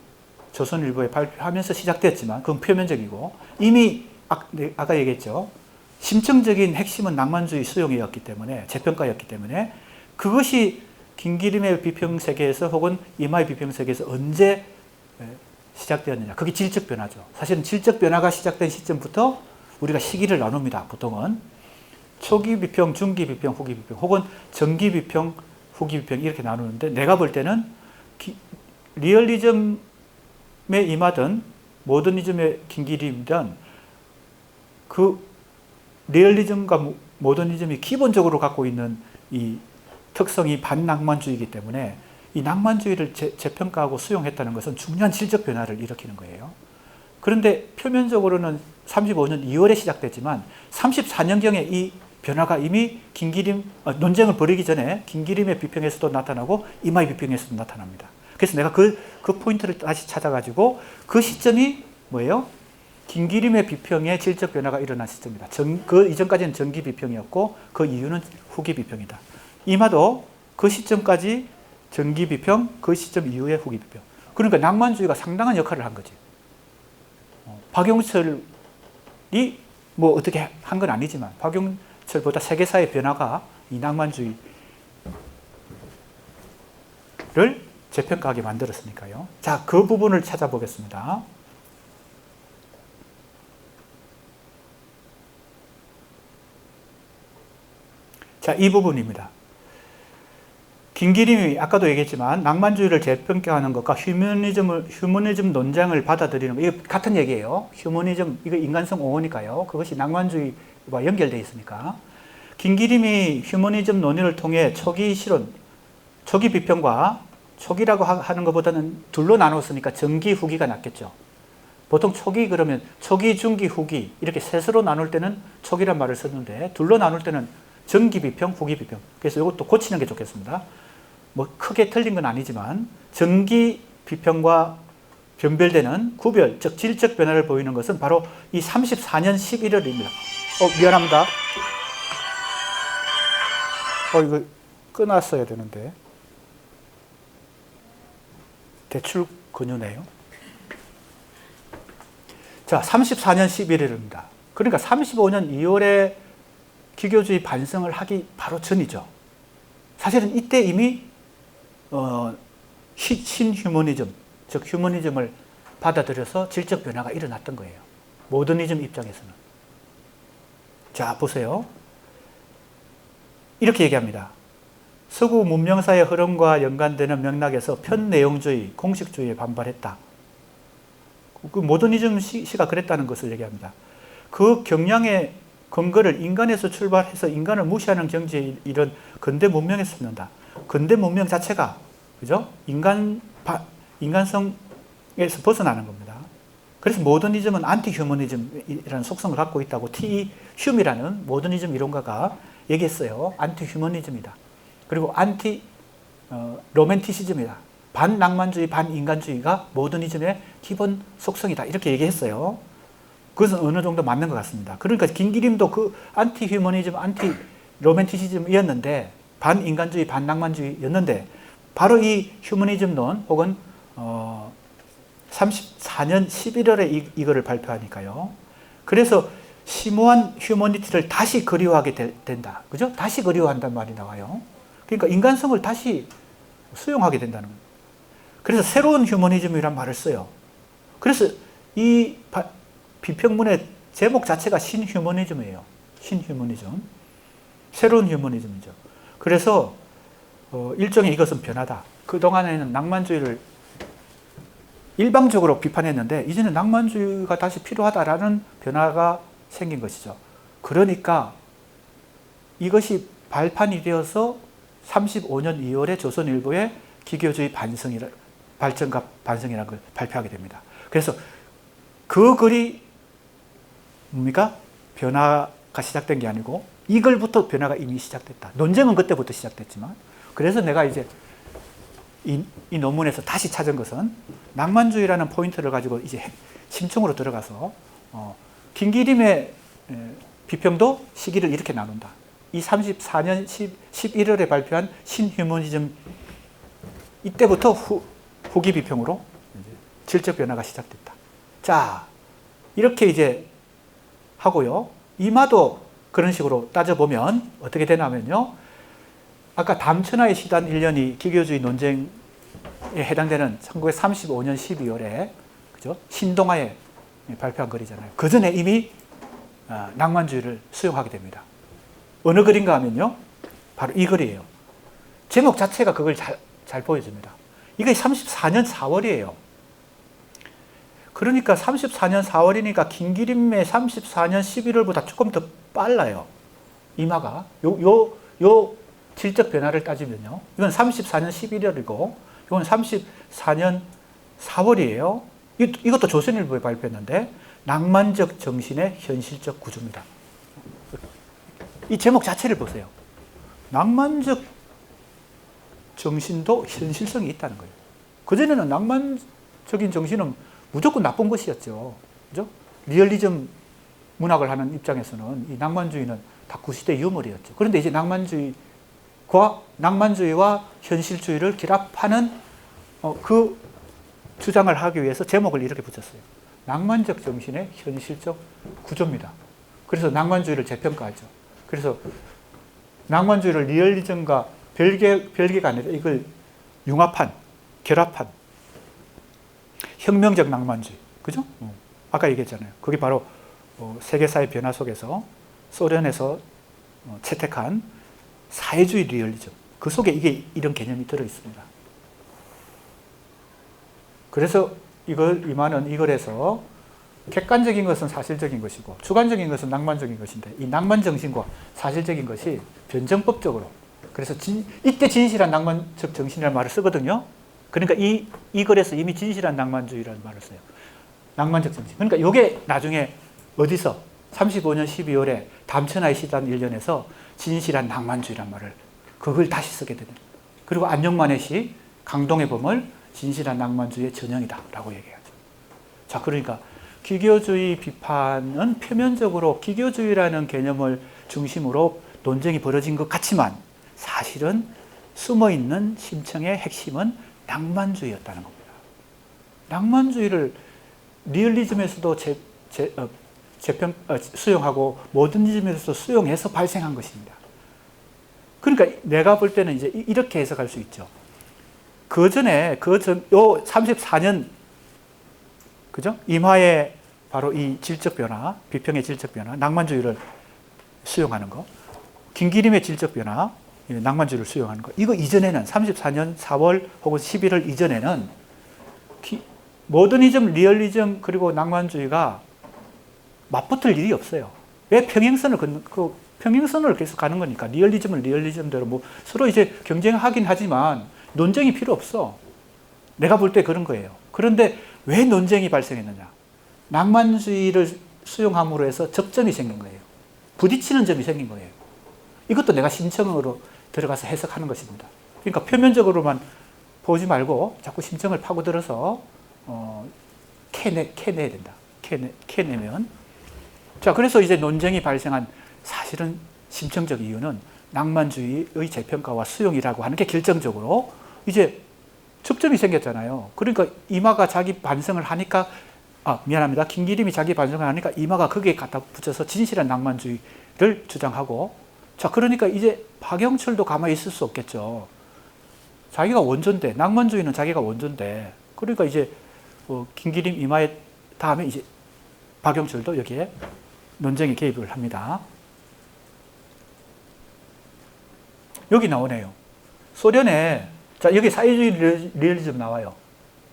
조선일보에 발표하면서 시작됐지만 그건 표면적이고, 이미 아까 얘기했죠. 심층적인 핵심은 낭만주의 수용이었기 때문에, 재평가였기 때문에 그것이 김기림의 비평세계에서 혹은 이마의 비평세계에서 언제 시작되었느냐. 그게 질적 변화죠. 사실은 질적 변화가 시작된 시점부터 우리가 시기를 나눕니다. 보통은 초기 비평, 중기 비평, 후기 비평, 혹은 전기 비평, 후기 비평 이렇게 나누는데, 내가 볼 때는 리얼리즘에 임하든 모더니즘의 김기림이든 그 리얼리즘과 모더니즘이 기본적으로 갖고 있는 이 특성이 반낭만주의이기 때문에 이 낭만주의를 재평가하고 수용했다는 것은 중요한 질적 변화를 일으키는 거예요. 그런데 표면적으로는 35년 2월에 시작됐지만 34년경에 이 변화가 이미 김기림 논쟁을 벌이기 전에 김기림의 비평에서도 나타나고 이마의 비평에서도 나타납니다. 그래서 내가 그 포인트를 다시 찾아가지고 그 시점이 뭐예요? 김기림의 비평의 질적 변화가 일어난 시점이다. 그 이전까지는 전기 비평이었고 그 이유는 후기 비평이다. 이마도 그 시점까지 전기 비평, 그 시점 이후에 후기 비평. 그러니까 낭만주의가 상당한 역할을 한 거지. 박용철이 뭐 어떻게 한 건 아니지만 박용철보다 세계사의 변화가 이 낭만주의를 재평가하게 만들었으니까요. 자, 그 부분을 찾아보겠습니다. 자, 이 부분입니다. 김기림이 아까도 얘기했지만 낭만주의를 재평가하는 것과 휴머니즘 논쟁을 받아들이는 것, 이거 같은 얘기예요. 휴머니즘, 이거 인간성 옹호니까요. 그것이 낭만주의와 연결되어 있으니까. 김기림이 휴머니즘 논의를 통해 초기 실험 초기 비평과 초기라고 하는 것보다는 둘로 나눴으니까 전기, 후기가 낫겠죠. 보통 초기 그러면 초기, 중기, 후기 이렇게 셋으로 나눌 때는 초기란 말을 썼는데 둘로 나눌 때는 전기 비평, 후기 비평. 그래서 이것도 고치는 게 좋겠습니다. 뭐 크게 틀린 건 아니지만 전기 비평과 변별되는 구별, 즉 질적 변화를 보이는 것은 바로 이 34년 11월입니다. 미안합니다. 이거 끊었어야 되는데. 대출 권유네요. 자, 34년 11월입니다. 그러니까 35년 2월에 기교주의 반성을 하기 바로 전이죠. 사실은 이때 이미 신휴머니즘, 즉 휴머니즘을 받아들여서 질적 변화가 일어났던 거예요. 모더니즘 입장에서는. 자, 보세요. 이렇게 얘기합니다. 서구 문명사의 흐름과 연관되는 맥락에서 편내용주의, 공식주의에 반발했다. 그 모더니즘 시가 그랬다는 것을 얘기합니다. 그 경향의 근거를 인간에서 출발해서 인간을 무시하는 경지에 이런 근대 문명에서 찾는다. 근대 문명 자체가, 그죠? 인간성에서 벗어나는 겁니다. 그래서 모더니즘은 안티 휴머니즘이라는 속성을 갖고 있다고 T.E. 흉이라는 모더니즘 이론가가 얘기했어요. 안티 휴머니즘이다. 그리고 안티 로맨티시즘이다. 반낭만주의, 반인간주의가 모더니즘의 기본 속성이다. 이렇게 얘기했어요. 그것은 어느 정도 맞는 것 같습니다. 그러니까 김기림도 그 안티 휴머니즘, 안티 로맨티시즘이었는데 반인간주의, 반낭만주의였는데 바로 이 휴머니즘론 혹은 34년 11월에 이거를 발표하니까요. 그래서 심오한 휴머니티를 다시 그리워하게 된다. 그죠? 다시 그리워한다는 말이 나와요. 그러니까 인간성을 다시 수용하게 된다는 거예요. 그래서 새로운 휴머니즘이란 말을 써요. 그래서 이 비평문의 제목 자체가 신휴머니즘이에요. 신휴머니즘. 새로운 휴머니즘이죠. 그래서 일종의 이것은 변화다. 그동안에는 낭만주의를 일방적으로 비판했는데 이제는 낭만주의가 다시 필요하다라는 변화가 생긴 것이죠. 그러니까 이것이 발판이 되어서 35년 2월에 조선일보에 기교주의 발전과 반성이라는 걸 발표하게 됩니다. 그래서 그 글이 뭡니까? 변화가 시작된 게 아니고 이 글부터 변화가 이미 시작됐다. 논쟁은 그때부터 시작됐지만 그래서 내가 이제 이 논문에서 다시 찾은 것은 낭만주의라는 포인트를 가지고 이제 심층으로 들어가서 김기림의 비평도 시기를 이렇게 나눈다. 이 34년 11월에 발표한 신휴머니즘 이때부터 후기 비평으로 이제 질적 변화가 시작됐다. 자, 이렇게 이제 하고요. 이마도 그런 식으로 따져보면 어떻게 되냐면요. 아까 담천하의 시단 1년이 기교주의 논쟁에 해당되는 1935년 12월에 그죠? 신동아에 발표한 글이잖아요. 그 전에 이미 낭만주의를 수용하게 됩니다. 어느 글인가 하면요. 바로 이 글이에요. 제목 자체가 그걸 잘 보여줍니다. 이게 34년 4월이에요. 그러니까 34년 4월이니까 김기림의 34년 11월보다 조금 더 빨라요. 이마가. 요 질적 변화를 따지면요. 이건 34년 11월이고 이건 34년 4월이에요. 이것도 조선일보에 발표했는데 낭만적 정신의 현실적 구조입니다. 이 제목 자체를 보세요. 낭만적 정신도 현실성이 있다는 거예요. 그전에는 낭만적인 정신은 무조건 나쁜 것이었죠. 그죠? 리얼리즘 문학을 하는 입장에서는 이 낭만주의는 다 구시대 유물이었죠. 그런데 이제 낭만주의와 현실주의를 결합하는 그 주장을 하기 위해서 제목을 이렇게 붙였어요. 낭만적 정신의 현실적 구조입니다. 그래서 낭만주의를 재평가하죠. 그래서 낭만주의를 리얼리즘과 별개가 아니라 이걸 융합한, 결합한 혁명적 낭만주의. 그죠? 아까 얘기했잖아요. 그게 바로 세계사의 변화 속에서 소련에서 채택한 사회주의 리얼리즘. 그 속에 이런 개념이 들어있습니다. 그래서 이만은 이글에서 객관적인 것은 사실적인 것이고 주관적인 것은 낭만적인 것인데 이 낭만 정신과 사실적인 것이 변정법적으로 그래서 이때 진실한 낭만적 정신이라는 말을 쓰거든요. 그러니까 이 글에서 이미 진실한 낭만주의라는 말을 써요. 낭만적 정신. 그러니까 이게 나중에 어디서 35년 12월에 담천하의 시단 1년에서 진실한 낭만주의란 말을 그걸 다시 쓰게 되는. 그리고 안녕만의 시 강동의 범을 진실한 낭만주의의 전형이다 라고 얘기하죠. 자, 그러니까 기교주의 비판은 표면적으로 기교주의라는 개념을 중심으로 논쟁이 벌어진 것 같지만 사실은 숨어있는 심층의 핵심은 낭만주의였다는 겁니다. 낭만주의를 리얼리즘에서도 수용하고 모더니즘에서도 수용해서 발생한 것입니다. 그러니까 내가 볼 때는 이제 이렇게 해석할 수 있죠. 요 34년, 그죠? 이마의 바로 이 질적 변화, 비평의 질적 변화, 낭만주의를 수용하는 거, 김기림의 질적 변화, 낭만주의를 수용하는 거. 이거 이전에는 34년 4월 혹은 11월 이전에는 모더니즘, 리얼리즘 그리고 낭만주의가 맞붙을 일이 없어요. 왜 평행선을 계속 가는 거니까. 리얼리즘은 리얼리즘대로 뭐 서로 이제 경쟁하긴 하지만 논쟁이 필요 없어. 내가 볼 때 그런 거예요. 그런데 왜 논쟁이 발생했느냐? 낭만주의를 수용함으로 해서 접점이 생긴 거예요. 부딪히는 점이 생긴 거예요. 이것도 내가 심층으로 들어가서 해석하는 것입니다. 그러니까 표면적으로만 보지 말고 자꾸 심층을 파고들어서 캐내야 된다. 캐내면. 자, 그래서 이제 논쟁이 발생한 사실은 심층적 이유는 낭만주의의 재평가와 수용이라고 하는 게 결정적으로 이제 접점이 생겼잖아요. 그러니까 이마가 자기 반성을 하니까, 미안합니다. 김기림이 자기 반성을 하니까 이마가 거기에 갖다 붙여서 진실한 낭만주의를 주장하고, 자, 그러니까 이제 박영철도 가만히 있을 수 없겠죠. 자기가 원조인데, 낭만주의는 자기가 원조인데, 그러니까 이제 김기림 이마의 다음에 이제 박영철도 여기에 논쟁에 개입을 합니다. 여기 나오네요. 소련에, 자, 여기 사회주의 리얼리즘 나와요.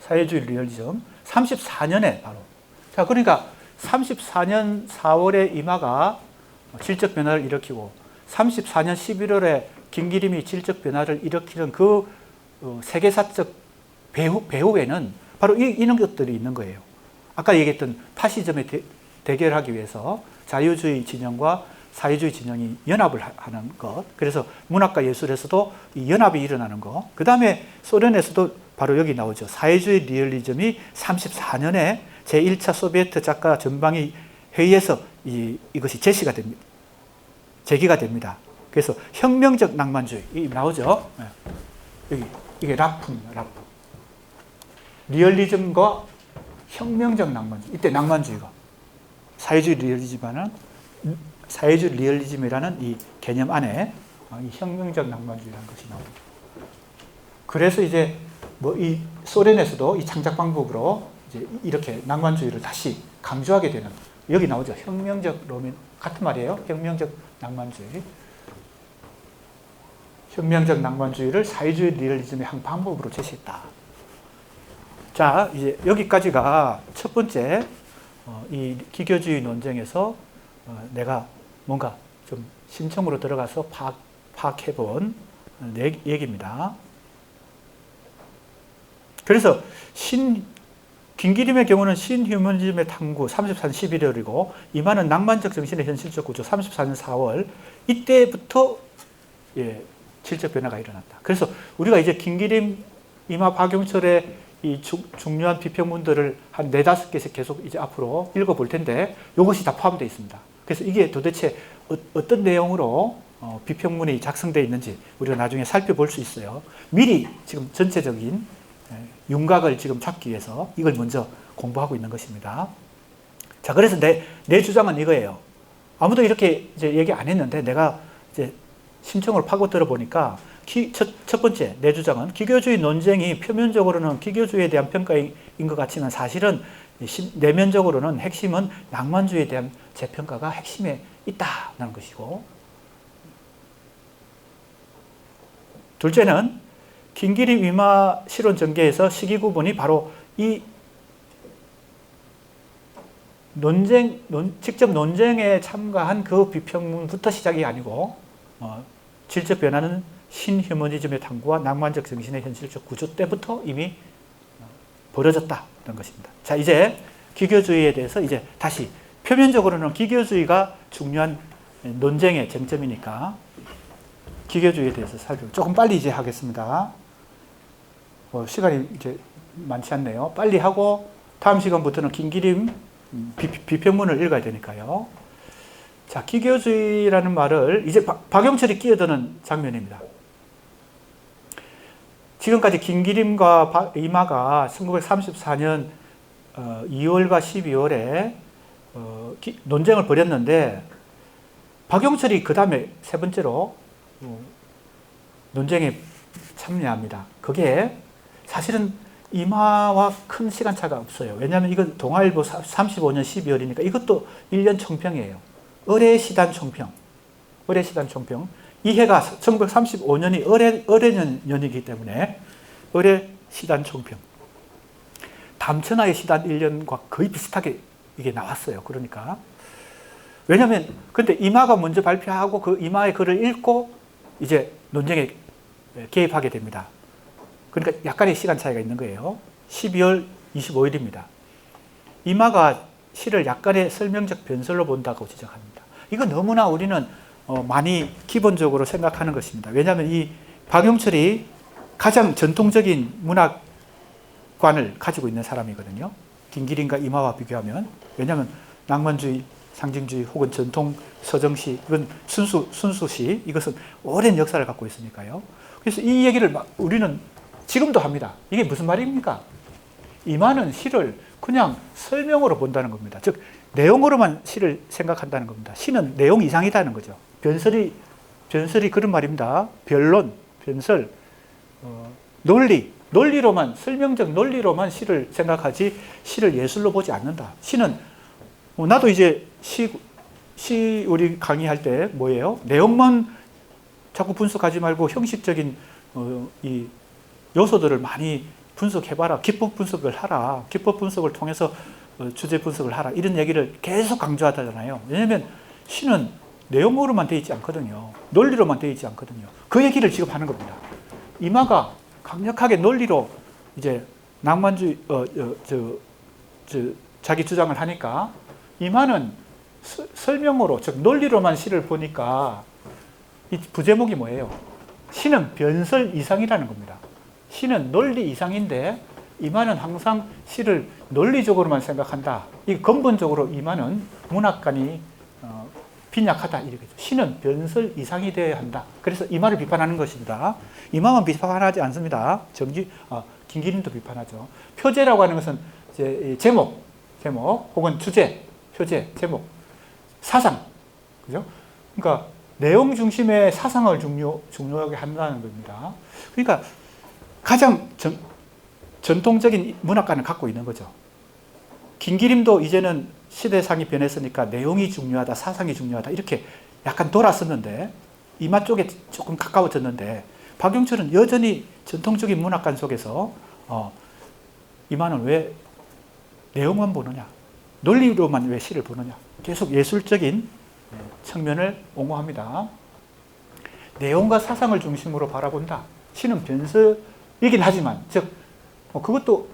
사회주의 리얼리즘. 34년에 바로. 자, 그러니까 34년 4월에 이마가 질적 변화를 일으키고 34년 11월에 김기림이 질적 변화를 일으키는 그 세계사적 배후에는 바로 이런 것들이 있는 거예요. 아까 얘기했던 파시즘에 대결하기 위해서 자유주의 진영과 사회주의 진영이 연합을 하는 것. 그래서 문학과 예술에서도 이 연합이 일어나는 것. 그 다음에 소련에서도 바로 여기 나오죠. 사회주의 리얼리즘이 34년에 제1차 소비에트 작가 전방위 회의에서 이것이 제기가 됩니다. 그래서 혁명적 낭만주의 이 나오죠. 여기 이게 라프입니다. 라프. 리얼리즘과 혁명적 낭만주의. 이때 낭만주의가 사회주의 리얼리즘이라는 이 개념 안에 이 혁명적 낭만주의라는 것이 나옵니다. 그래서 이제 이 소련에서도 이 창작 방법으로 이제 이렇게 낭만주의를 다시 강조하게 되는, 여기 나오죠. 혁명적 로맨, 같은 말이에요. 혁명적 낭만주의. 혁명적 낭만주의를 사회주의 리얼리즘의 한 방법으로 제시했다. 자, 이제 여기까지가 첫 번째 이 기교주의 논쟁에서 내가 뭔가 좀 심층으로 들어가서 파악해본 얘기입니다. 그래서 김기림의 경우는 신휴머니즘의 탐구 34년 11월이고 이마는 낭만적 정신의 현실적 구조 34년 4월 이때부터 질적 변화가 일어났다. 그래서 우리가 이제 김기림, 이마, 박영철의 이 중요한 비평문들을 한 4-5개씩 계속 이제 앞으로 읽어볼 텐데 이것이 다 포함되어 있습니다. 그래서 이게 도대체 어떤 내용으로 비평문이 작성되어 있는지 우리가 나중에 살펴볼 수 있어요. 미리 지금 전체적인 윤곽을 지금 잡기 위해서 이걸 먼저 공부하고 있는 것입니다. 자, 그래서 내 주장은 이거예요. 아무도 이렇게 이제 얘기 안 했는데 내가 이제 심층으로 파고들어 보니까 첫 번째 내 주장은 기교주의 논쟁이 표면적으로는 기교주의에 대한 평가인 것 같지만 사실은 내면적으로는 핵심은 낭만주의에 대한 재평가가 핵심에 있다는 것이고, 둘째는 김기림 이마 실론 전개에서 시기 구분이 바로 이 직접 논쟁에 참가한 그 비평문부터 시작이 아니고 질적 변화는 신휴머니즘의 탐구와 낭만적 정신의 현실적 구조 때부터 이미 벌어졌다는 것입니다. 자, 이제 기교주의에 대해서 이제 다시 표면적으로는 기교주의가 중요한 논쟁의 쟁점이니까 기교주의에 대해서 조금 빨리 이제 하겠습니다. 시간이 이제 많지 않네요. 빨리 하고 다음 시간부터는 김기림 비평문을 읽어야 되니까요. 자, 기교주의라는 말을 이제 박영철이 끼어드는 장면입니다. 지금까지 김기림과 이마가 1934년 2월과 12월에 논쟁을 벌였는데 박영철이 그 다음에 세 번째로 논쟁에 참여합니다. 그게 사실은 이마와 큰 시간차가 없어요. 왜냐하면 이건 동아일보 35년 12월이니까 이것도 1년 총평이에요. 을해시단 총평. 을해시단 총평. 이 해가 1935년이 을해년이기 때문에 을해시단 총평. 담천하의 시단 1년과 거의 비슷하게 이게 나왔어요. 그러니까. 왜냐하면 근데 이마가 먼저 발표하고 그 이마의 글을 읽고 이제 논쟁에 개입하게 됩니다. 그러니까 약간의 시간 차이가 있는 거예요. 12월 25일입니다. 이마가 시를 약간의 설명적 변설로 본다고 지적합니다. 이거 너무나 우리는 많이 기본적으로 생각하는 것입니다. 왜냐하면 이 박영철이 가장 전통적인 문학관을 가지고 있는 사람이거든요. 김기림과 이마와 비교하면. 왜냐하면 낭만주의, 상징주의 혹은 전통 서정시, 이건 순수시, 이것은 오랜 역사를 갖고 있으니까요. 그래서 이 얘기를 우리는 지금도 합니다. 이게 무슨 말입니까? 이마는 시를 그냥 설명으로 본다는 겁니다. 즉 내용으로만 시를 생각한다는 겁니다. 시는 내용 이상이라는 거죠. 변설이 그런 말입니다. 변론, 변설, 논리로만, 설명적 논리로만 시를 생각하지 시를 예술로 보지 않는다. 시는 나도 이제 시 우리 강의할 때 뭐예요? 내용만 자꾸 분석하지 말고 형식적인 이 요소들을 많이 분석해봐라. 기법 분석을 하라. 기법 분석을 통해서 주제 분석을 하라. 이런 얘기를 계속 강조하잖아요. 왜냐하면 시는 내용으로만 되어 있지 않거든요. 논리로만 되어 있지 않거든요. 그 얘기를 지금 하는 겁니다. 이마가 강력하게 논리로 이제 낭만주의, 자기 주장을 하니까 이마는 설명으로, 즉 논리로만 시를 보니까 이 부제목이 뭐예요? 시는 변설 이상이라는 겁니다. 시는 논리 이상인데 이마는 항상 시를 논리적으로만 생각한다. 이 근본적으로 이마는 문학관이 빈약하다 이렇게. 시는 변설 이상이 되어야 한다. 그래서 이마를 비판하는 것입니다. 이마만 비판하지 않습니다. 김기림도 비판하죠. 표제라고 하는 것은 이제 제목 혹은 주제, 표제, 제목, 사상, 그죠? 그러니까 내용 중심의 사상을 중요하게 한다는 겁니다. 그러니까 가장 전통적인 문학관을 갖고 있는 거죠. 김기림도 이제는 시대상이 변했으니까 내용이 중요하다, 사상이 중요하다 이렇게 약간 돌았었는데 이마 쪽에 조금 가까워졌는데 박영철은 여전히 전통적인 문학관 속에서 이마는 왜 내용만 보느냐, 논리로만 왜 시를 보느냐, 계속 예술적인 측면을 옹호합니다. 내용과 사상을 중심으로 바라본다. 시는 변설이긴 하지만, 즉 그것도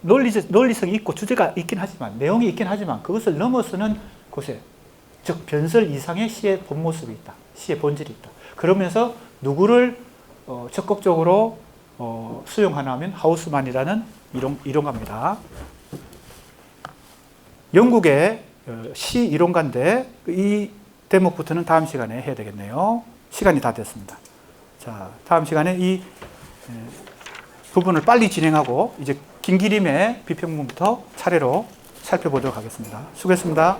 논리성이 있고 주제가 있긴 하지만, 내용이 있긴 하지만 그것을 넘어서는 곳에, 즉 변설 이상의 시의 본 모습이 있다. 시의 본질이 있다. 그러면서 누구를 적극적으로 수용하나 하면 하우스만이라는 이론가입니다. 영국의 시 이론가인데 이 대목부터는 다음 시간에 해야 되겠네요. 시간이 다 됐습니다. 자, 다음 시간에 이 부분을 빨리 진행하고 이제 김기림의 비평문부터 차례로 살펴보도록 하겠습니다. 수고했습니다.